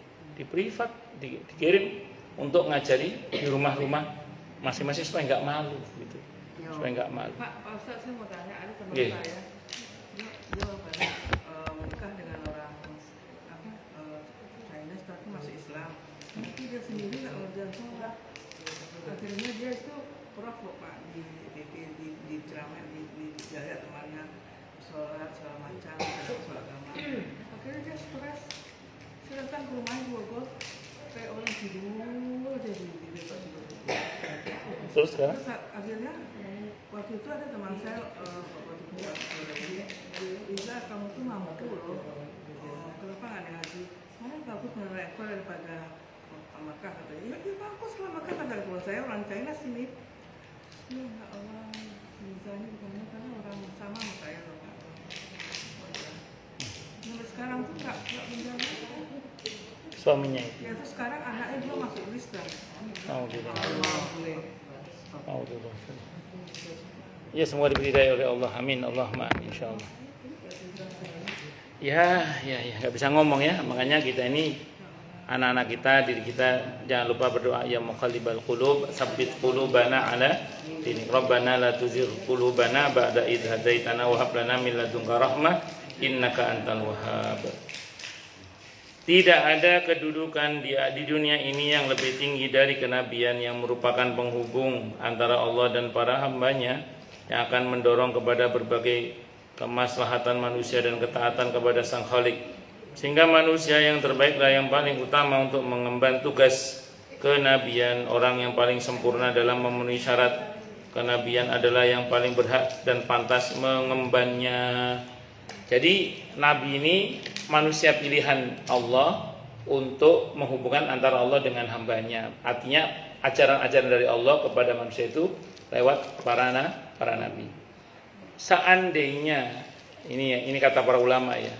dikirim untuk ngajari di rumah-rumah masing-masing supaya nggak malu gitu, supaya nggak malu. Pak Ustadz, saya mau tanya, ada teman Yeah. saya, dia menikah dengan orang Chinese tapi masih Islam. Tapi dia sendiri nggak ngerjain sholat. Akhirnya dia itu provok Pak di ceramah di jaya temannya sholat segala macam, sholat agama. Akhirnya dia stres. Saya datang ke rumahnya di Bogor, kayak orang tidur aja di depan. Terus sekarang? Terus akhirnya waktu itu ada teman saya waktu itu Iza, kamu tuh mampu loh, kenapa nggak ngaji? Mana bagus merekor daripada Makkah katanya. Ya bagus lah Makkah, kata kalau saya orang China sini. Ya nggak Allah, Iza ini bukannya karena orang sama saya loh Kak. Sampai sekarang tuh nggak menjaga. Suaminya itu. Ya terus sekarang anaknya belum masuk Kristen. Ya semua diberi daya oleh Allah. Amin. Allahumma amin insyaallah. Ya, nggak bisa ngomong ya. Makanya kita ini anak-anak kita, diri kita jangan lupa berdoa ya muqallibal qulub, tsabbit qulubana ala dinik. Rabbana la tuzigh qulubana ba'da idh hadaitana wa hab lana min ladunka rahmah innaka antal wahhab. Tidak ada kedudukan di dunia ini yang lebih tinggi dari kenabian yang merupakan penghubung antara Allah dan para hambanya, yang akan mendorong kepada berbagai kemaslahatan manusia dan ketaatan kepada Sang Khalik. Sehingga manusia yang terbaiklah yang paling utama untuk mengemban tugas kenabian. Orang yang paling sempurna dalam memenuhi syarat kenabian adalah yang paling berhak dan pantas mengembannya. Jadi Nabi ini manusia pilihan Allah untuk menghubungkan antara Allah dengan hambanya. Artinya ajaran-ajaran dari Allah kepada manusia itu lewat para nabi. Seandainya ini kata para ulama ya,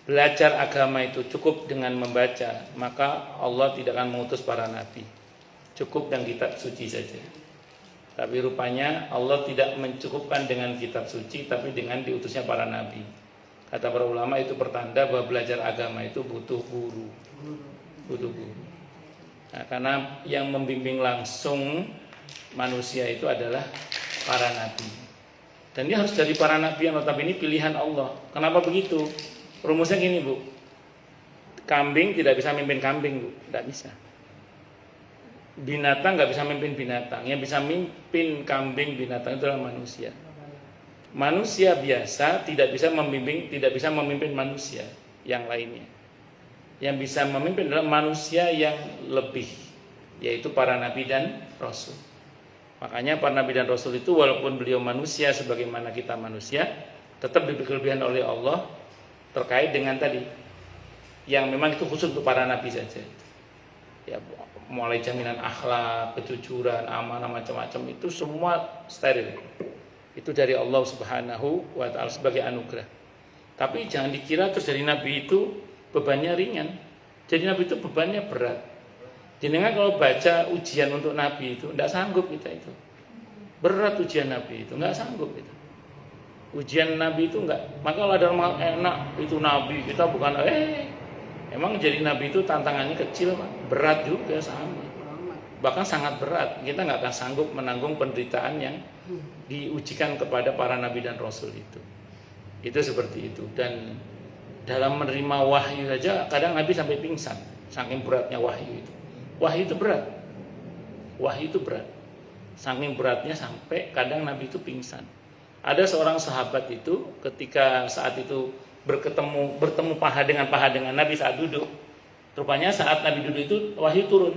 belajar agama itu cukup dengan membaca, maka Allah tidak akan mengutus para nabi. Cukup dengan kitab suci saja. Tapi rupanya Allah tidak mencukupkan dengan kitab suci, tapi dengan diutusnya para nabi. Kata para ulama itu pertanda bahwa belajar agama itu butuh guru. Butuh guru. Nah, karena yang membimbing langsung manusia itu adalah para nabi. Dan dia harus dari para nabi yang notabene pilihan Allah. Kenapa begitu? Rumusnya gini, Bu. Kambing tidak bisa mimpin kambing, Bu. Tidak bisa. Binatang nggak bisa mimpin binatang. Yang bisa mimpin kambing binatang itu adalah manusia. Manusia biasa tidak bisa memimpin manusia yang lainnya. Yang bisa memimpin adalah manusia yang lebih, yaitu para nabi dan rasul. Makanya para nabi dan rasul itu walaupun beliau manusia sebagaimana kita manusia, tetap diberi kelebihan oleh Allah terkait dengan tadi yang memang itu khusus untuk para nabi saja. Ya, mulai jaminan akhlak, kejujuran, amanah macam-macam itu semua steril. Itu dari Allah Subhanahu wa taala sebagai anugerah. Tapi jangan dikira terus dari nabi itu bebannya ringan. Jadi nabi itu bebannya berat. Jenengan kalau baca ujian untuk nabi itu enggak sanggup kita itu. Berat ujian nabi itu, enggak sanggup itu. Ujian nabi itu enggak. Maka kalau ada orang enak itu nabi, kita bukan emang jadi nabi itu tantangannya kecil, Pak. Berat juga sama. Bahkan sangat berat. Kita nggak akan sanggup menanggung penderitaan yang diujikan kepada para nabi dan rasul itu. Itu seperti itu. Dan dalam menerima wahyu saja kadang nabi sampai pingsan, saking beratnya wahyu itu. Wahyu itu berat. Wahyu itu berat. Saking beratnya sampai kadang nabi itu pingsan. Ada seorang sahabat itu ketika saat itu bertemu paha dengan Nabi saat duduk. Rupanya saat Nabi duduk itu wahyu turun.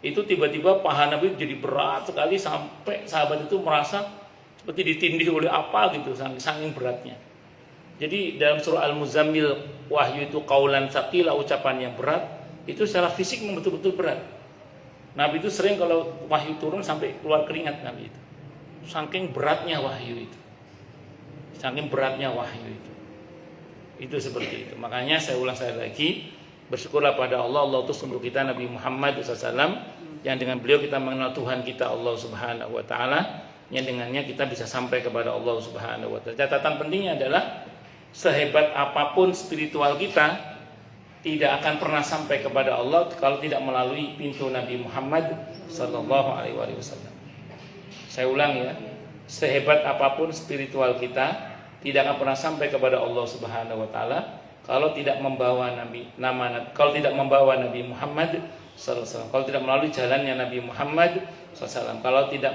Itu tiba-tiba paha Nabi jadi berat sekali sampai sahabat itu merasa seperti ditindih oleh apa gitu, saking beratnya. Jadi dalam surah Al-Muzammil wahyu itu qaulan tsaqila, ucapan yang berat, itu secara fisik betul-betul berat. Nabi itu sering kalau wahyu turun sampai keluar keringat Nabi itu. Saking beratnya wahyu itu. Saking beratnya wahyu itu. Itu seperti itu. Makanya saya ulang sekali lagi, bersyukurlah pada Allah utus untuk kita Nabi Muhammad SAW, yang dengan beliau kita mengenal Tuhan kita Allah Subhanahu wa taala, yang dengannya kita bisa sampai kepada Allah Subhanahu wa taala. Catatan pentingnya adalah sehebat apapun spiritual kita tidak akan pernah sampai kepada Allah kalau tidak melalui pintu Nabi Muhammad sallallahu alaihi wasallam. Saya ulang ya, sehebat apapun spiritual kita tidak akan pernah sampai kepada Allah Subhanahu wa taala kalau tidak membawa kalau tidak membawa Nabi Muhammad sallallahu alaihi wasallam, kalau tidak melalui jalannya Nabi Muhammad sallallahu alaihi wasallam, kalau tidak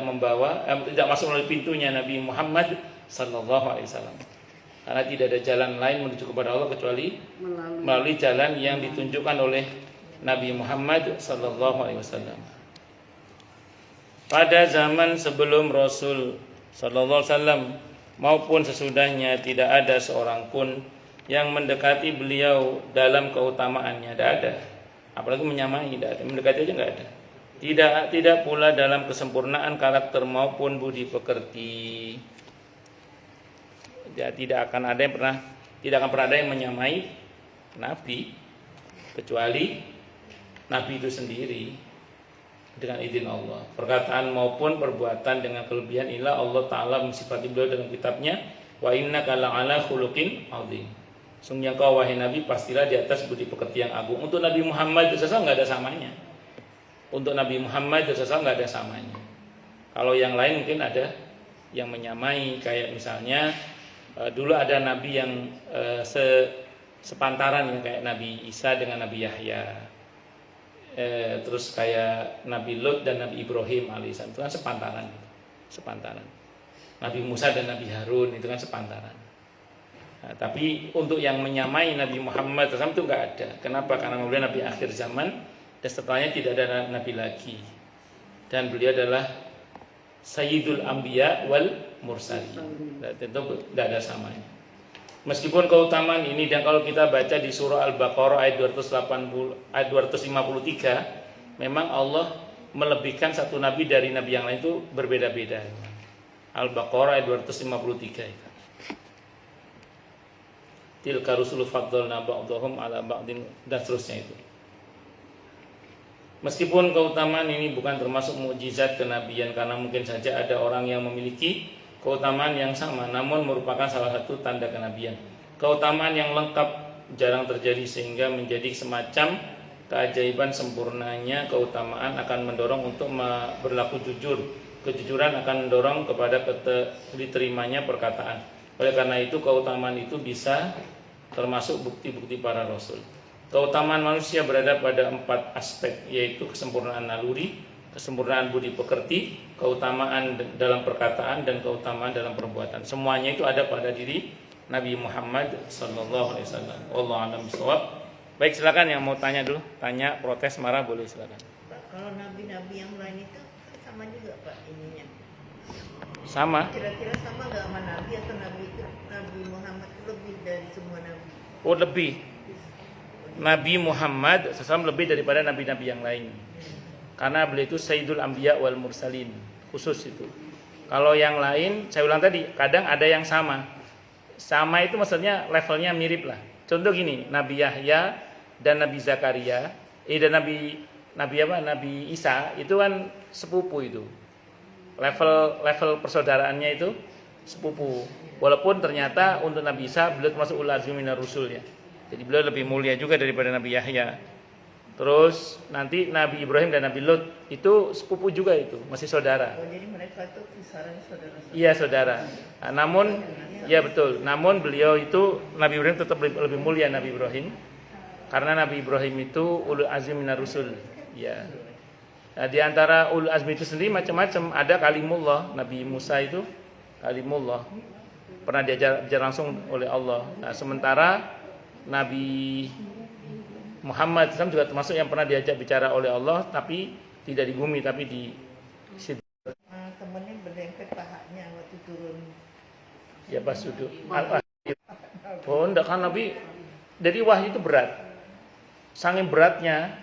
tidak masuk melalui pintunya Nabi Muhammad sallallahu alaihi wasallam. Karena tidak ada jalan lain menuju kepada Allah kecuali melalui jalan yang ditunjukkan oleh Nabi Muhammad sallallahu alaihi wasallam. Pada zaman sebelum Rasul sallallahu alaihi wasallam maupun sesudahnya tidak ada seorang pun yang mendekati beliau dalam keutamaannya, tidak ada. Apalagi menyamai, tidak ada. Mendekati aja nggak ada. Tidak pula dalam kesempurnaan karakter maupun budi pekerti. Ya, tidak akan pernah ada yang menyamai Nabi kecuali Nabi itu sendiri dengan izin Allah. Perkataan maupun perbuatan dengan kelebihan inilah Allah Ta'ala mensifati beliau dalam kitabnya, wa innaka la'ala khuluqin 'adzim. Sungguhnya kau wahai Nabi pastilah di atas budi pekerti yang agung. Untuk Nabi Muhammad itu saja nggak ada samanya. Untuk Nabi Muhammad itu saja nggak ada samanya. Kalau yang lain mungkin ada yang menyamai, kayak misalnya dulu ada Nabi yang sepantaran ya, kayak Nabi Isa dengan Nabi Yahya. Terus kayak Nabi Lut dan Nabi Ibrahim alaihissalam itu kan sepantaran gitu. Sepantaran. Nabi Musa dan Nabi Harun itu kan sepantaran. Nah, tapi untuk yang menyamai Nabi Muhammad SAW itu nggak ada. Kenapa? Karena kemudian Nabi akhir zaman dan setelahnya tidak ada Nabi lagi. Dan beliau adalah Sayyidul Anbiya wal Mursalin. Tentu tidak ada samanya. Meskipun keutamaan ini, dan kalau kita baca di surah Al-Baqarah ayat 253, memang Allah melebihkan satu nabi dari nabi yang lain itu berbeda-beda. Al-Baqarah ayat 253 itu. Tilka rusulu faddalna ba'dahum ala ba'din, dan seterusnya itu. Meskipun keutamaan ini bukan termasuk mukjizat kenabian, karena mungkin saja ada orang yang memiliki keutamaan yang sama, namun merupakan salah satu tanda kenabian. Keutamaan yang lengkap jarang terjadi, sehingga menjadi semacam keajaiban sempurnanya keutamaan akan mendorong untuk berlaku jujur. Kejujuran akan mendorong kepada diterimanya perkataan. Oleh karena itu keutamaan itu bisa termasuk bukti-bukti para rasul. Keutamaan manusia berada pada 4 aspek, yaitu kesempurnaan naluri, kesempurnaan budi pekerti, keutamaan dalam perkataan, dan keutamaan dalam perbuatan. Semuanya itu ada pada diri Nabi Muhammad SAW. Wallahu a'lam bishawab. Baik, silakan yang mau tanya dulu, tanya, protes, marah boleh, silakan. Pak, kalau nabi-nabi yang lain itu sama juga Pak ininya. Sama? Kira-kira sama nggak sama nabi atau Nabi Muhammad itu lebih dari semua nabi? Oh, lebih. Nabi Muhammad SAW lebih daripada nabi-nabi yang lain. Karena beliau itu Sayyidul Anbiya wal Mursalin, khusus itu. Kalau yang lain, saya ulang tadi, kadang ada yang sama. Sama itu maksudnya levelnya mirip lah. Contoh gini, Nabi Yahya dan Nabi Zakaria, dan Nabi Isa itu kan sepupu itu. Level persaudaraannya itu sepupu. Walaupun ternyata untuk Nabi Isa beliau termasuk ulul azmi minar rusul ya. Jadi beliau lebih mulia juga daripada Nabi Yahya. Terus nanti Nabi Ibrahim dan Nabi Lut itu sepupu juga itu, masih saudara. Oh, jadi mereka itu kisarannya saudara-saudara. Iya, saudara. Nah, namun ya betul. Namun beliau itu Nabi Ibrahim tetap lebih mulia Nabi Ibrahim. Karena Nabi Ibrahim itu ulul azmi minar rusul. Ya. Nah, di antara ulul azmi itu sendiri macam-macam. Ada kalimullah, Nabi Musa itu kalimullah. Pernah diajar langsung oleh Allah. Nah, sementara Nabi Muhammad SAW juga termasuk yang pernah diajak bicara oleh Allah, tapi tidak di bumi, tapi di situ. Temennya berdempet pahanya waktu turun. Ya pas duduk. Oh enggak, kan Nabi. Jadi wahyu itu berat. Saking beratnya.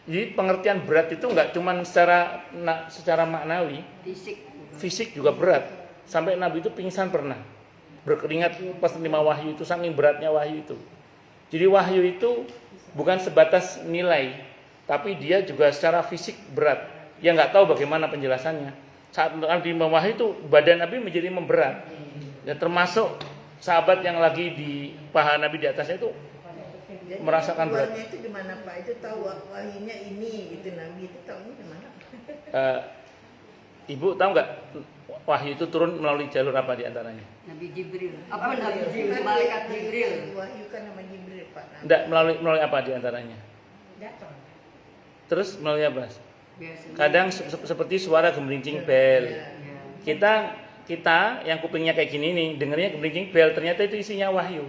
Jadi pengertian berat itu enggak cuma secara maknawi, fisik juga berat. Sampai Nabi itu pingsan pernah. Berkeringat pas terima wahyu itu, saking beratnya wahyu itu. Jadi wahyu itu bukan sebatas nilai, tapi dia juga secara fisik berat. Yang nggak tahu bagaimana penjelasannya. Saat Nabi wahyu itu badan Nabi menjadi memberat. Dan termasuk sahabat yang lagi di paha Nabi di atasnya itu Jadi, merasakan berat. itu gimana Pak? Itu tahu wahyunya ini, itu Nabi itu tahunya gimana? Ibu tahu nggak wahyu itu turun melalui jalur apa di antaranya? Nabi Jibril. Apa Nabi Jibril? Malaikat Jibril. Wahyu kan nama Jibril Pak. Enggak, melalui apa di antaranya? Datang. Terus melalui apa? Biasanya. Kadang seperti suara gemerincing bel. Ya. Kita yang kupingnya kayak gini nih, dengernya gemerincing bel, ternyata itu isinya wahyu.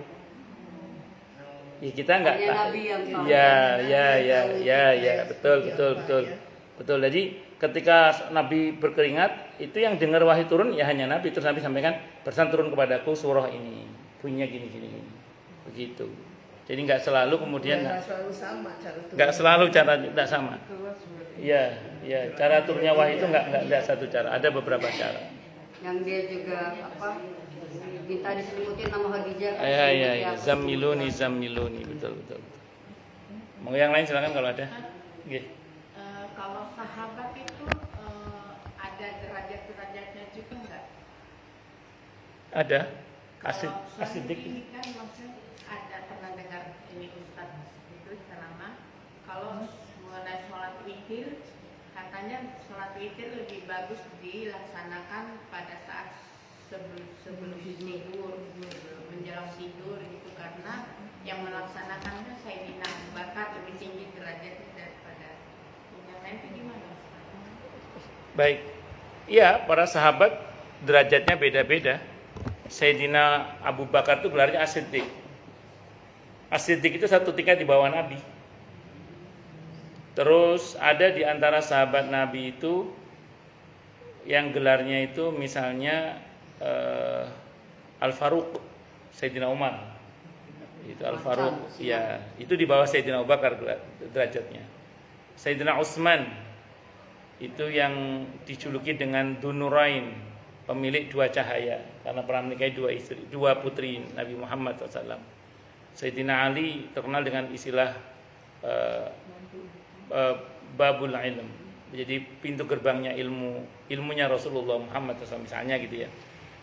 Ya kita enggak. Hanya Nabi yang tahu. Ya, betul. Jadi ketika Nabi berkeringat, itu yang dengar wahyu turun ya hanya Nabi. Terus Nabi sampaikan, "Bersan turun kepadaku surah ini, bunyinya gini." Begitu. Jadi enggak selalu kemudian Nggak selalu sama cara turun. enggak selalu cara enggak sama. Iya, cara turunnya wahyu itu enggak satu cara, ada beberapa cara. Yang dia juga minta diselimutin nama Khadijah. Iya. Zammiluni, betul. Mau yang lain silakan kalau ada. Nggih. Kalau sahabat itu ada derajat-derajatnya juga enggak? Ada. Kalau Asidik. ini kan maksudnya ada pernah dengar ini Ustaz itu ceramah kalau mengenai sholat witir, katanya sholat witir lebih bagus dilaksanakan pada saat sebelum tidur, menjelang tidur gitu, karena yang melaksanakannya Sayyidina Abu Bakar lebih tinggi derajatnya daripada yang lain. Itu gimana? Baik. Iya, para sahabat derajatnya beda-beda. Sayyidina Abu Bakar itu gelarnya As-Siddiq. As-Siddiq itu satu tingkat di bawah Nabi. Terus ada di antara sahabat Nabi itu yang gelarnya itu misalnya Al-Faruq, Sayyidina Umar. Itu Al-Faruq, ya, itu di bawah Sayyidina Abu Bakar derajatnya. Sayyidina Utsman itu yang dijuluki dengan Dzunurain, pemilik dua cahaya, karena pernah menikahi dua putri Nabi Muhammad SAW. Sayyidina Ali terkenal dengan istilah babul ilm. Jadi pintu gerbangnya ilmunya Rasulullah Muhammad SAW misalnya gitu ya.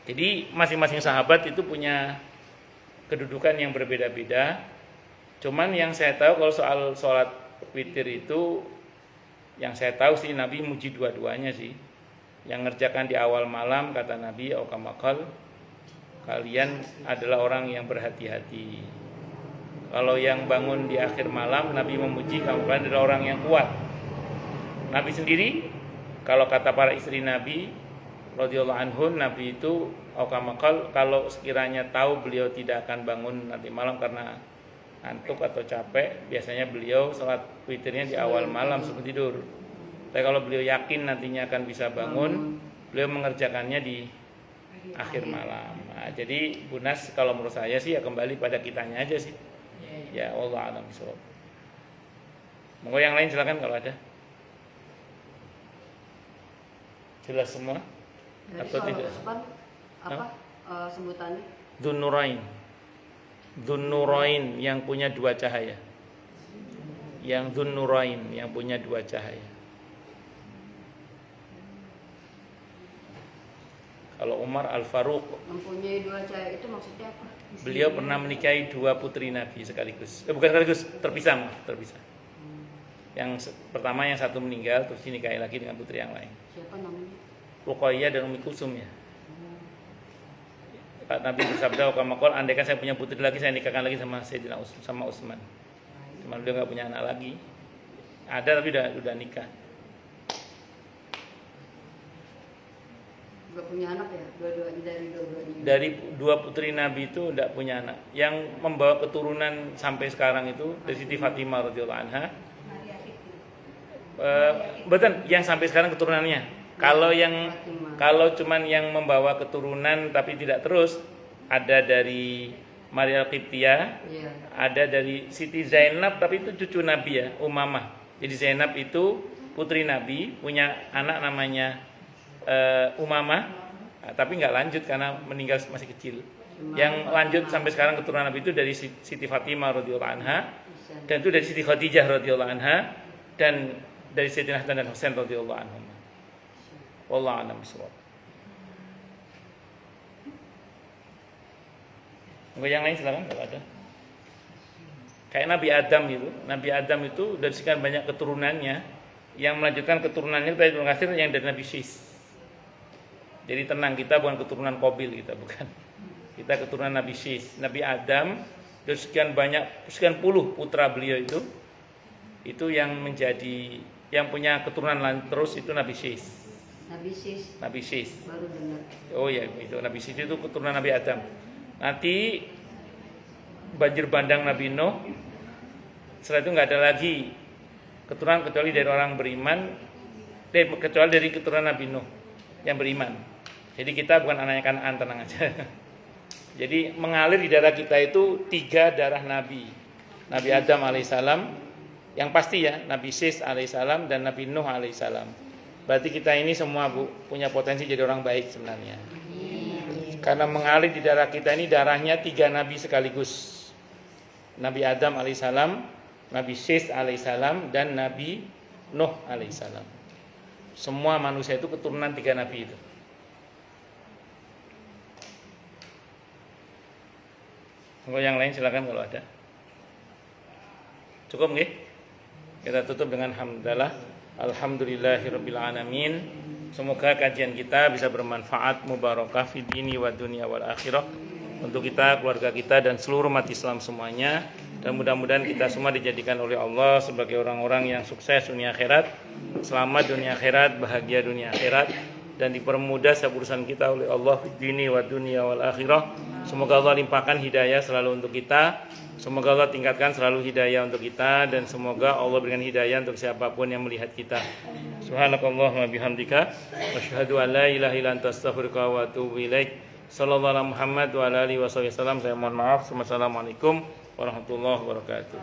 Jadi masing-masing sahabat itu punya kedudukan yang berbeda-beda. Cuman yang saya tahu kalau soal sholat witir itu, yang saya tahu sih Nabi muji dua-duanya sih. Yang ngerjakan di awal malam kata Nabi, "Aukamakal, kalian adalah orang yang berhati-hati." Kalau yang bangun di akhir malam, Nabi memuji kalian adalah orang yang kuat. Nabi sendiri, kalau kata para istri Nabi radhiyallahu anhun, Nabi itu aukamakal, kalau sekiranya tahu beliau tidak akan bangun nanti malam karena ngantuk atau capek, biasanya beliau sholat witirnya di awal malam sebelum tidur. Tapi kalau beliau yakin nantinya akan bisa bangun, beliau mengerjakannya di akhir malam. Nah, jadi Bunas kalau menurut saya sih ya kembali pada kitanya aja sih. Ya Allah a'lam bishawab. Monggo yang lain silakan kalau ada. Jelas semua? Dari Atau tidak? apa sebutannya? Dzun-Nurain. Dzun-Nurain yang punya dua cahaya. Yang Dzun-Nurain yang punya dua cahaya. Kalau Umar Al-Faruq, Mempunyai dua cahaya itu maksudnya apa? beliau pernah menikahi dua putri Nabi sekaligus. Bukan sekaligus, terpisah. Yang pertama yang satu meninggal, terus dinikahi lagi dengan putri yang lain. Siapa namanya? Ruqayyah dan Ummi Kulsum ya. Pak Nabi bersabda, "Kamakol, andaikan saya punya putri lagi, saya nikahkan lagi sama Sayyidina sama Utsman." Cuma beliau nggak punya anak lagi. Ada tapi udah nikah. Gak punya anak ya? Dua-duanya. Dari dua putri Nabi itu tidak punya anak. Yang membawa keturunan sampai sekarang itu dari Siti Fatimah radhiyallahu anha. Betul, yang sampai sekarang keturunannya. Kalau cuman yang membawa keturunan tapi tidak terus, ada dari Maria Al-Qibtiyah, ada dari Siti Zainab tapi itu cucu Nabi ya, Umamah. Jadi Zainab itu putri Nabi, punya anak namanya Umamah, tapi nggak lanjut karena meninggal masih kecil. Yang lanjut sampai sekarang keturunan Nabi itu dari Siti Fatimah radhiyallahu anha, dan itu dari Siti Khadijah radhiyallahu anha, dan dari Sayyidina Hasan dan Husain radhiyallahu anhum. Wallahu a'lam bishawab. Yang lain silakan kalau ada. Kayak Nabi Adam itu, Nabi Adam itu dari sekian banyak keturunannya, yang melanjutkan keturunannya tadi Ibnu Katsir yang dari Nabi Syis. Jadi tenang, kita bukan keturunan Qabil, kita bukan. Kita keturunan Nabi Syis. Nabi Adam dari sekian puluh putra beliau itu yang menjadi yang punya keturunan terus itu Nabi Syis. Nabi Syis. Baru dengar. Oh ya, itu Nabi Syis itu keturunan Nabi Adam. Nanti banjir bandang Nabi Nuh. Setelah itu nggak ada lagi keturunan kecuali dari orang beriman, kecuali dari keturunan Nabi Nuh yang beriman. Jadi kita bukan anaknya Kanaan, tenang aja. Jadi mengalir di darah kita itu 3 darah Nabi. Nabi Adam alaihissalam, yang pasti ya, Nabi Syis alaihissalam dan Nabi Nuh alaihissalam. Berarti kita ini semua punya potensi jadi orang baik sebenarnya. Karena mengalir di darah kita ini darahnya 3 Nabi sekaligus. Nabi Adam alaihissalam, Nabi Syis alaihissalam, dan Nabi Nuh alaihissalam. Semua manusia itu keturunan 3 Nabi itu. Kalau yang lain silakan kalau ada. Cukup nggih? Kita tutup dengan hamdalah. Alhamdulillahirabbil alamin. Semoga kajian kita bisa bermanfaat, mubarakah fid dini wa dunya wal akhirah untuk kita, keluarga kita dan seluruh umat Islam semuanya. Dan mudah-mudahan kita semua dijadikan oleh Allah sebagai orang-orang yang sukses dunia akhirat, selamat dunia akhirat, bahagia dunia akhirat, dan dipermudah setiap urusan kita oleh Allah fid dini wa dunya wal akhirah. Semoga Allah limpahkan hidayah selalu untuk kita. Semoga Allah tingkatkan selalu hidayah untuk kita, dan semoga Allah berikan hidayah untuk siapapun yang melihat kita. Subhanakallahumma bihamdika asyhadu an la ilaha illa anta astaghfiruka wa atubu ilaik. Sallallahu alaihi Muhammad wa ala alihi wasallam. Saya mohon maaf. Wassalamualaikum warahmatullahi wabarakatuh.